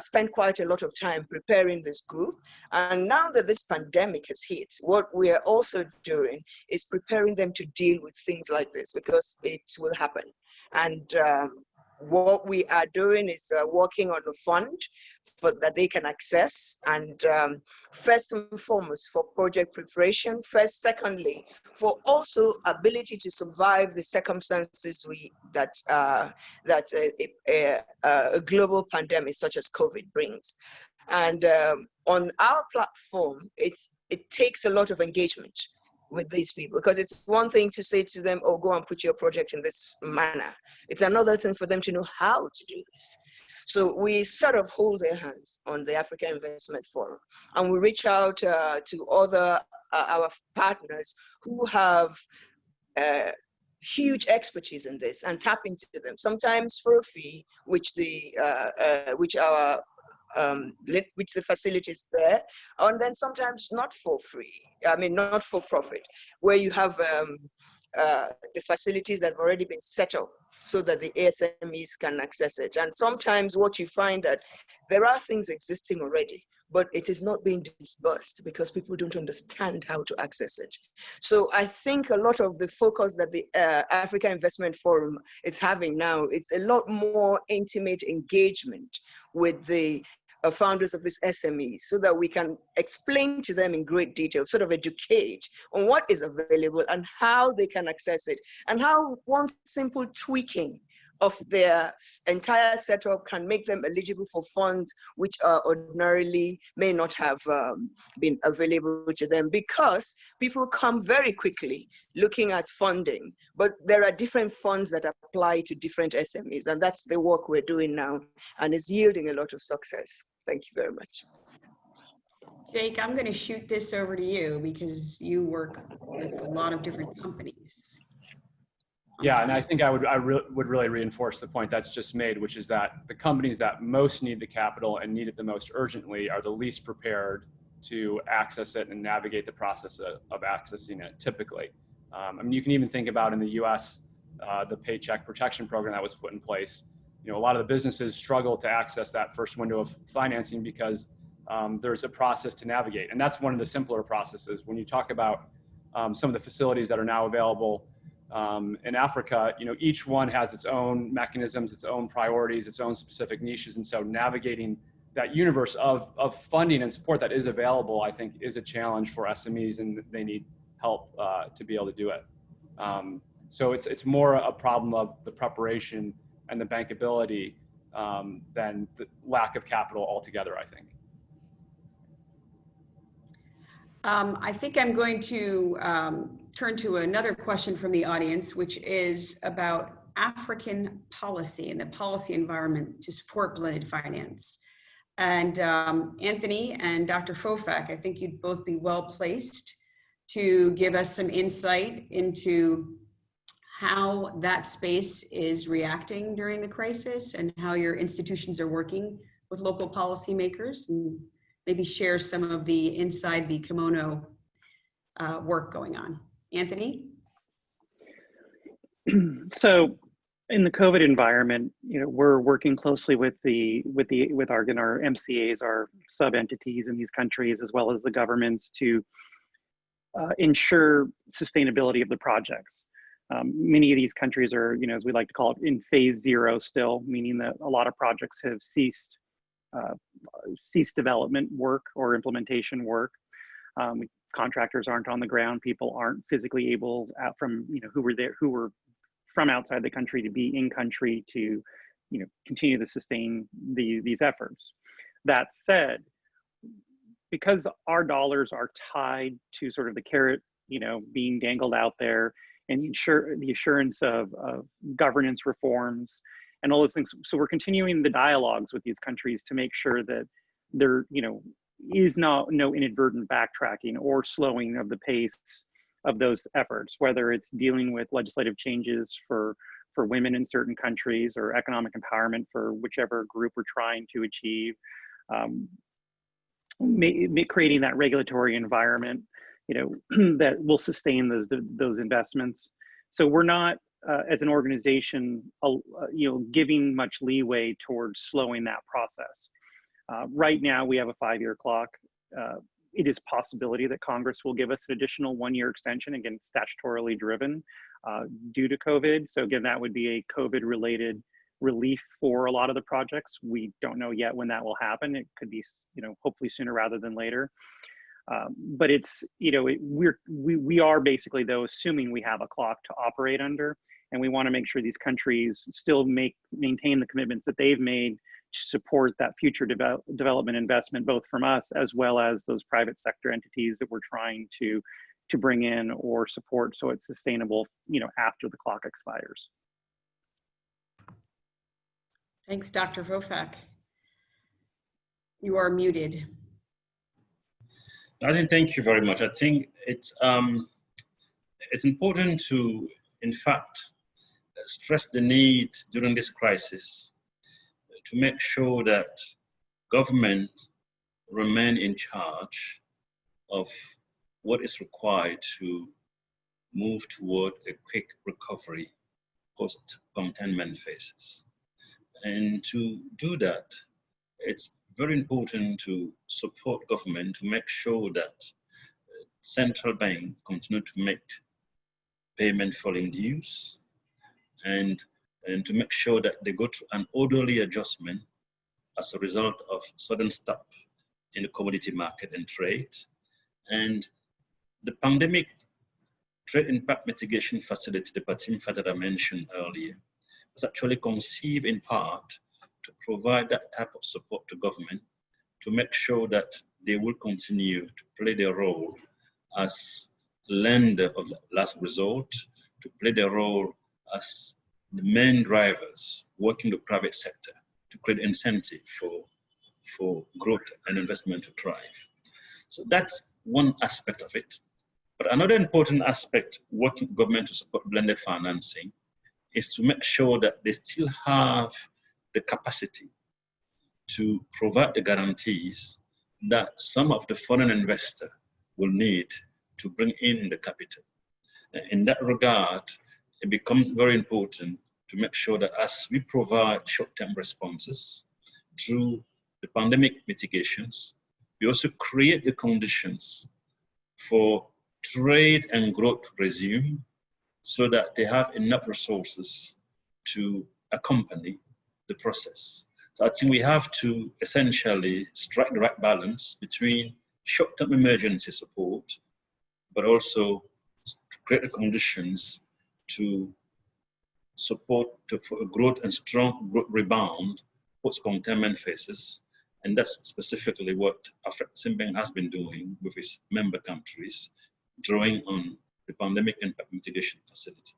spent quite a lot of time preparing this group. And now that this pandemic has hit, what we are also doing is preparing them to deal with things like this, because it will happen. And what we are doing is working on a fund that they can access, and first and foremost for project preparation, secondly for also ability to survive the circumstances that a global pandemic such as COVID brings. And on our platform, it takes a lot of engagement with these people, because it's one thing to say to them, oh, go and put your project in this manner. It's another thing for them to know how to do this. So we sort of hold their hands on the African Investment Forum, and we reach out to other our partners who have huge expertise in this, and tap into them, sometimes for a fee, which the facilities bear, and then sometimes not for free. I mean, not for profit, where you have the facilities that have already been set up so that the SMEs can access it. And sometimes what you find that there are things existing already, but it is not being disbursed because people don't understand how to access it. So I think a lot of the focus that the Africa Investment Forum is having now, it's a lot more intimate engagement with the founders of these SMEs, so that we can explain to them in great detail, sort of educate on what is available and how they can access it, and how one simple tweaking of their entire setup can make them eligible for funds which ordinarily may not have been available to them, because people come very quickly looking at funding, but there are different funds that apply to different SMEs, and that's the work we're doing now, and is yielding a lot of success. Thank you very much. Jake, I'm going to shoot this over to you because you work with a lot of different companies. Yeah, and I think I would really reinforce the point that's just made, which is that the companies that most need the capital and need it the most urgently are the least prepared to access it and navigate the process of accessing it, typically. I mean, you can even think about in the US, the Paycheck Protection Program that was put in place. You know, a lot of the businesses struggle to access that first window of financing because there's a process to navigate. And that's one of the simpler processes. When you talk about some of the facilities that are now available in Africa, you know, each one has its own mechanisms, its own priorities, its own specific niches. And so navigating that universe of funding and support that is available, I think, is a challenge for SMEs, and they need help to be able to do it. So it's more a problem of the preparation and the bankability than the lack of capital altogether, I think. I think I'm going to turn to another question from the audience, which is about African policy and the policy environment to support blended finance. And Anthony and Dr. Fofak, I think you'd both be well placed to give us some insight into how that space is reacting during the crisis and how your institutions are working with local policymakers, and maybe share some of the inside the kimono work going on. Anthony? So in the COVID environment, you know, we're working closely with our MCAs, our sub entities in these countries, as well as the governments, to ensure sustainability of the projects. Many of these countries are, you know, as we like to call it, in phase 0 still, meaning that a lot of projects have ceased development work or implementation work. Contractors aren't on the ground. People aren't physically able who were from outside the country to be in country to, you know, continue to sustain these efforts. That said, because our dollars are tied to sort of the carrot, being dangled out there, and the assurance of governance reforms and all those things. So we're continuing the dialogues with these countries to make sure that there, is no inadvertent backtracking or slowing of the pace of those efforts, whether it's dealing with legislative changes for women in certain countries or economic empowerment for whichever group we're trying to achieve, creating that regulatory environment, that will sustain those investments. So we're not, as an organization, giving much leeway towards slowing that process. Right now, we have a 5-year clock. It is a possibility that Congress will give us an additional 1-year extension, again, statutorily driven due to COVID. So again, that would be a COVID-related relief for a lot of the projects. We don't know yet when that will happen. It could be, hopefully sooner rather than later. But it's, we are basically, though, assuming we have a clock to operate under, and we want to make sure these countries still maintain the commitments that they've made to support that future development investment, both from us as well as those private sector entities that we're trying to bring in or support, so it's sustainable, after the clock expires. Thanks, Dr. Fofak. You are muted. Thank you very much. I think it's important to, in fact, stress the need during this crisis to make sure that government remain in charge of what is required to move toward a quick recovery post-containment phases. And to do that, it's very important to support government to make sure that central bank continue to make payment following dues, and to make sure that they go through an orderly adjustment as a result of sudden stop in the commodity market and trade. And the pandemic trade impact mitigation facility, the PATIMFA that I mentioned earlier, was actually conceived in part to provide that type of support to government to make sure that they will continue to play their role as lender of last resort, to play their role as the main drivers working the private sector to create incentive for growth and investment to thrive. So that's one aspect of it. But another important aspect working with government to support blended financing is to make sure that they still have the capacity to provide the guarantees that some of the foreign investor will need to bring in the capital. In that regard, it becomes very important to make sure that as we provide short-term responses through the pandemic mitigations, we also create the conditions for trade and growth to resume so that they have enough resources to accompany the process. So I think we have to essentially strike the right balance between short-term emergency support, but also create the conditions to support for a growth and strong growth rebound post-containment phases. And that's specifically what Afreximbank has been doing with its member countries, drawing on the pandemic impact mitigation facility.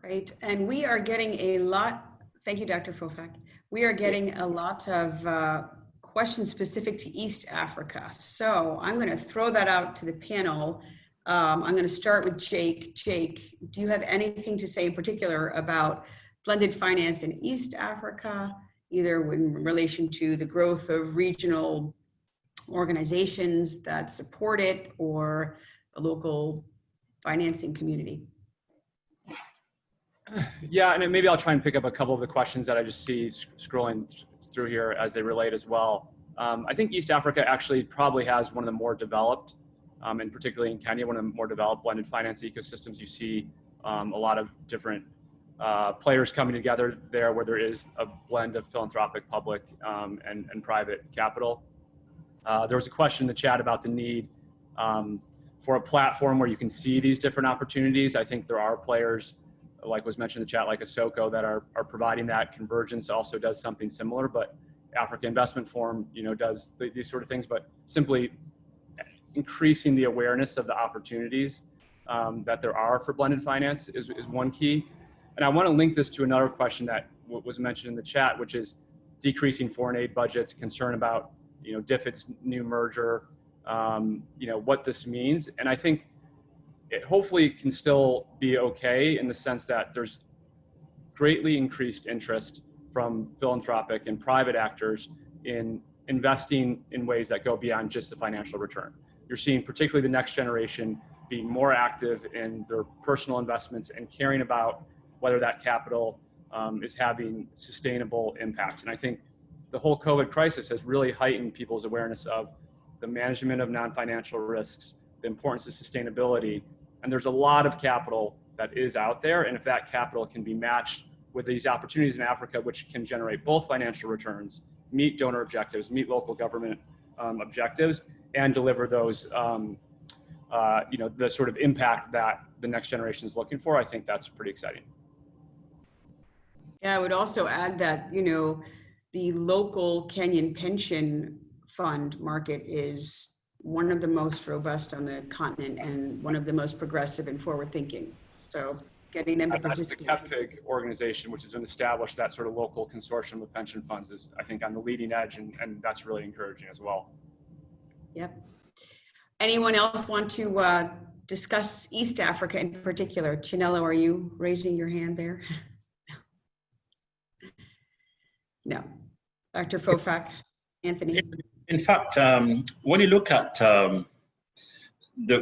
Great, and we are getting a lot, thank you, Dr. Fofak. We are getting a lot of questions specific to East Africa. So I'm gonna throw that out to the panel. I'm gonna start with Jake. Jake, do you have anything to say in particular about blended finance in East Africa, either in relation to the growth of regional organizations that support it or the local financing community? Yeah, and maybe I'll try and pick up a couple of the questions that I just see scrolling through here as they relate as well. I think East Africa actually probably has one of the more developed, and particularly in Kenya, one of the more developed blended finance ecosystems. You see a lot of different players coming together there where there is a blend of philanthropic, public, and private capital. There was a question in the chat about the need for a platform where you can see these different opportunities. I think there are players, like was mentioned in the chat, like Isoko, that are providing that. Convergence also does something similar, but Africa Investment Forum, does these sort of things, but simply increasing the awareness of the opportunities that there are for blended finance is one key. And I want to link this to another question that was mentioned in the chat, which is decreasing foreign aid budgets, concern about, DFID's new merger, what this means. And I think it hopefully can still be okay in the sense that there's greatly increased interest from philanthropic and private actors in investing in ways that go beyond just the financial return. You're seeing particularly the next generation being more active in their personal investments and caring about whether that capital is having sustainable impacts. And I think the whole COVID crisis has really heightened people's awareness of the management of non-financial risks, the importance of sustainability. And there's a lot of capital that is out there. And if that capital can be matched with these opportunities in Africa, which can generate both financial returns, meet donor objectives, meet local government objectives, and deliver those, the sort of impact that the next generation is looking for, I think that's pretty exciting. Yeah, I would also add that, the local Kenyan pension fund market is one of the most robust on the continent and one of the most progressive and forward-thinking. So getting them to participate. The CAPFIG organization, which has been established, that sort of local consortium of pension funds, is, I think, on the leading edge, and that's really encouraging as well. Yep. Anyone else want to discuss East Africa in particular? Chinelo, are you raising your hand there? No. Dr. Fofak, Anthony? In fact, when you look at the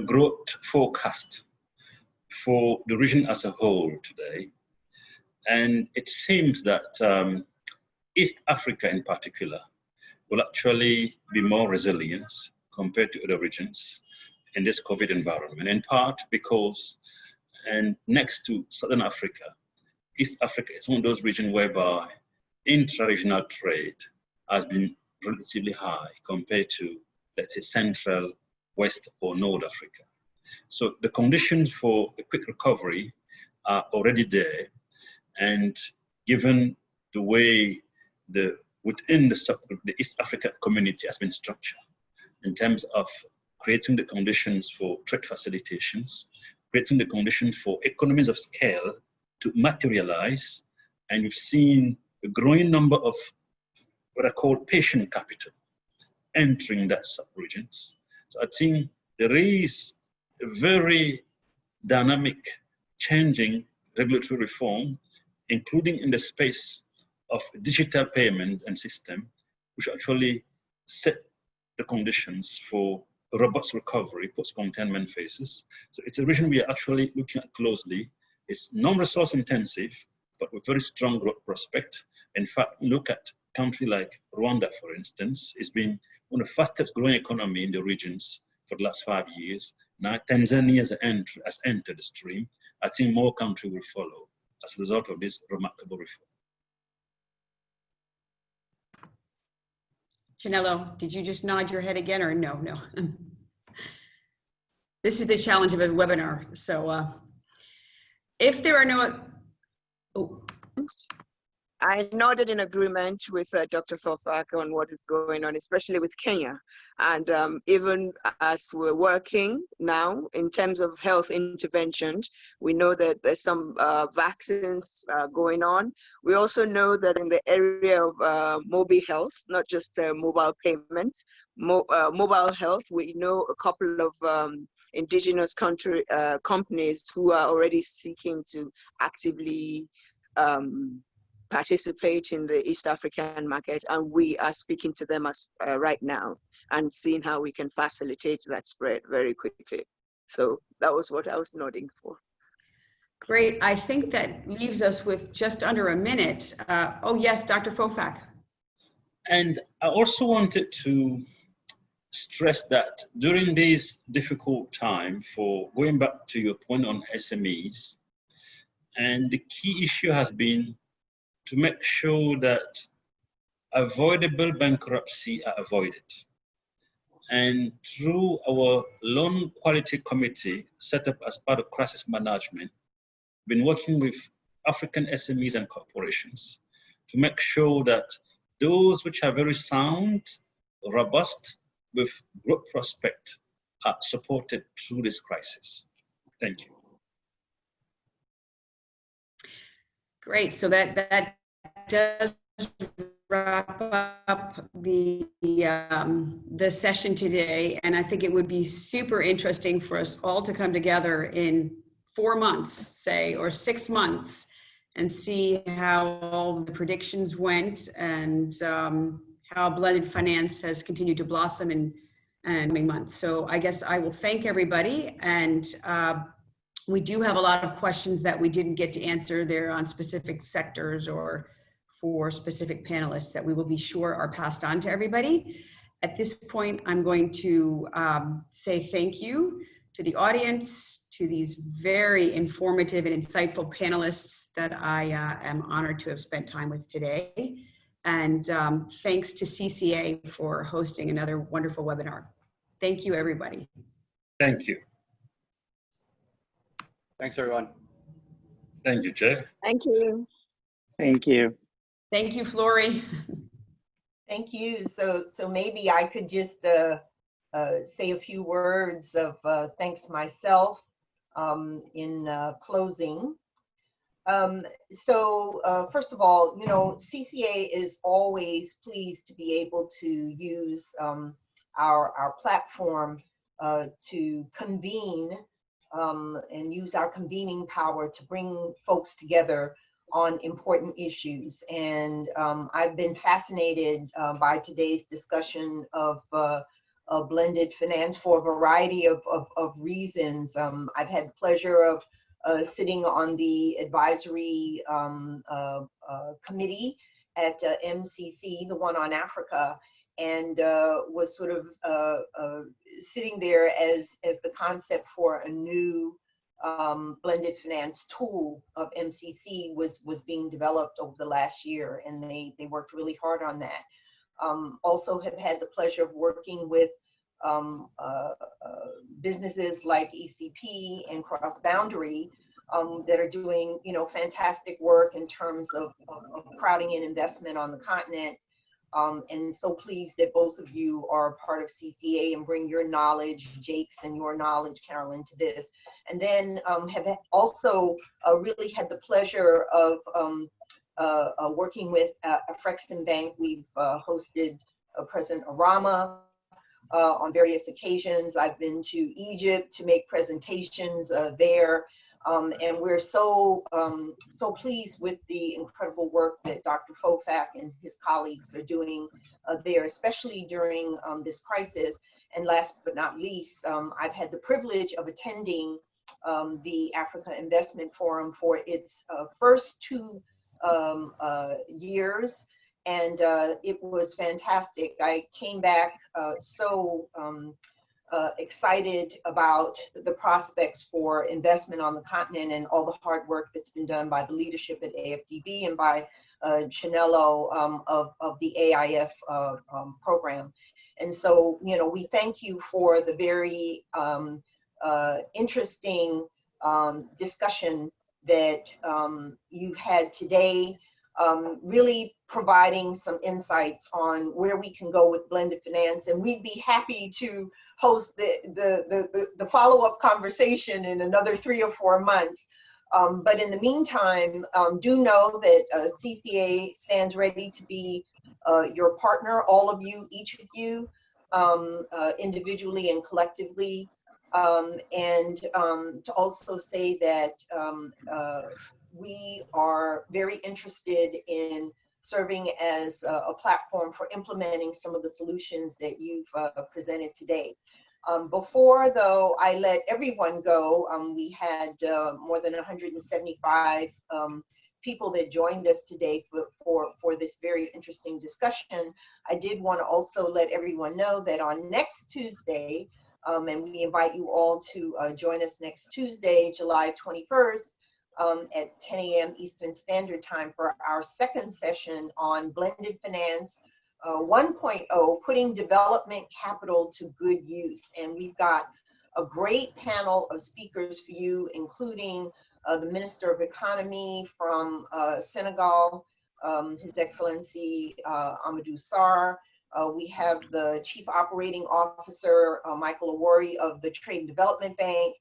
growth forecast for the region as a whole today, and it seems that East Africa in particular will actually be more resilient compared to other regions in this COVID environment, in part because, and next to Southern Africa, East Africa is one of those regions whereby intra-regional trade has been relatively high compared to, let's say, Central, West, or North Africa. So the conditions for a quick recovery are already there. And given the way within the East African community has been structured in terms of creating the conditions for trade facilitations, creating the conditions for economies of scale to materialize, and we've seen a growing number of what I call patient capital entering that sub-regions. So I think there is a very dynamic changing regulatory reform, including in the space of digital payment and system, which actually set the conditions for a robust recovery post-containment phases. So it's a region we are actually looking at closely. It's non-resource intensive, but with very strong growth prospect. In fact, look at a country like Rwanda, for instance. It's been one of the fastest growing economy in the regions for the last 5 years. Now Tanzania has entered the stream. I think more countries will follow as a result of this remarkable reform. Chinelo, did you just nod your head again or no? No. This is the challenge of a webinar. So if there are no, I nodded in agreement with Dr. Fofak on what is going on, especially with Kenya. And even as we're working now in terms of health interventions, we know that there's some vaccines going on. We also know that in the area of mobile health, not just mobile payments, mobile health, we know a couple of indigenous companies who are already seeking to actively participate in the East African market, and we are speaking to them as right now and seeing how we can facilitate that spread very quickly. So that was what I was nodding for. Great. I think that leaves us with just under a minute. Oh yes, Dr. Fofak. And I also wanted to stress that during this difficult time, for going back to your point on SMEs, and the key issue has been to make sure that avoidable bankruptcy are avoided. And through our loan quality committee set up as part of crisis management, been working with African SMEs and corporations to make sure that those which are very sound, robust, with growth prospect are supported through this crisis. Thank you. Great. So that does wrap up the session today. And I think it would be super interesting for us all to come together in 4 months, say, or 6 months, and see how all the predictions went and how blended finance has continued to blossom in coming months. So I guess I will thank everybody. And we do have a lot of questions that we didn't get to answer there on specific sectors or for specific panelists that we will be sure are passed on to everybody. At this point, I'm going to say thank you to the audience, to these very informative and insightful panelists that I am honored to have spent time with today. And thanks to CCA for hosting another wonderful webinar. Thank you, everybody. Thank you. Thanks, everyone. Thank you, Chair. Thank you. Thank you. Thank you, Flory. Thank you. So maybe I could just say a few words of thanks myself in closing. First of all, you know, CCA is always pleased to be able to use our platform to convene and use our convening power to bring folks together on important issues. And I've been fascinated by today's discussion of blended finance for a variety of reasons. I've had the pleasure of sitting on the advisory committee at MCC, the one on Africa, and was sort of sitting there as the concept for a new blended finance tool of MCC was being developed over the last year, and they worked really hard on that. Also have had the pleasure of working with businesses like ECP and Cross Boundary that are doing, you know, fantastic work in terms of crowding in investment on the continent. And so pleased that both of you are part of CCA and bring your knowledge, Jakes, and your knowledge, Carolyn, to this. And then have also really had the pleasure of working with Afrexim Bank. We've hosted President Arama on various occasions. I've been to Egypt to make presentations there. And we're so pleased with the incredible work that Dr. Fofak and his colleagues are doing there, especially during this crisis. And last but not least, I've had the privilege of attending the Africa Investment Forum for its first 2 years, and it was fantastic. I came back so excited about the prospects for investment on the continent and all the hard work that's been done by the leadership at AFDB and by Chanello of the AIF program. And so, you know, we thank you for the very interesting discussion that you've had today, really providing some insights on where we can go with blended finance. And we'd be happy to host the follow-up conversation in another 3 or 4 months. But in the meantime, do know that CCA stands ready to be your partner, all of you, each of you, individually and collectively. And to also say that we are very interested in serving as a platform for implementing some of the solutions that you've presented today. Before, though, I let everyone go, we had more than 175 people that joined us today for this very interesting discussion. I did want to also let everyone know that on next Tuesday, and we invite you all to join us next Tuesday, July 21st, at 10 a.m. Eastern Standard Time for our second session on blended finance 1.0, putting development capital to good use. And we've got a great panel of speakers for you, including the Minister of Economy from Senegal, His Excellency Amadou Sarr. We have the Chief Operating Officer, Michael Awori of the Trade and Development Bank.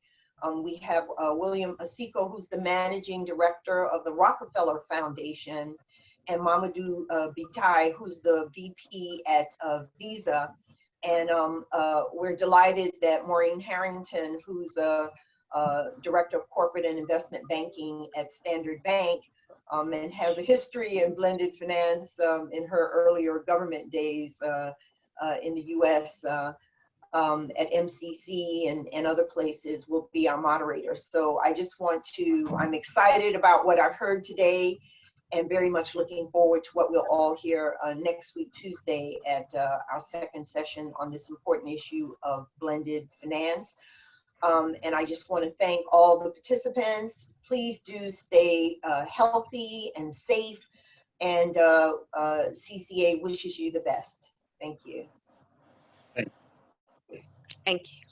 We have William Asiko, who's the Managing Director of the Rockefeller Foundation, and Mamadou Bitai, who's the VP at Visa. And we're delighted that Maureen Harrington, who's a Director of Corporate and Investment Banking at Standard Bank, and has a history in blended finance in her earlier government days in the US at MCC and other places, will be our moderator. So I just want to, I'm excited about what I've heard today and very much looking forward to what we'll all hear next week, Tuesday, at our second session on this important issue of blended finance. And I just want to thank all the participants. Please do stay healthy and safe, and CCA wishes you the best. Thank you. Thank you.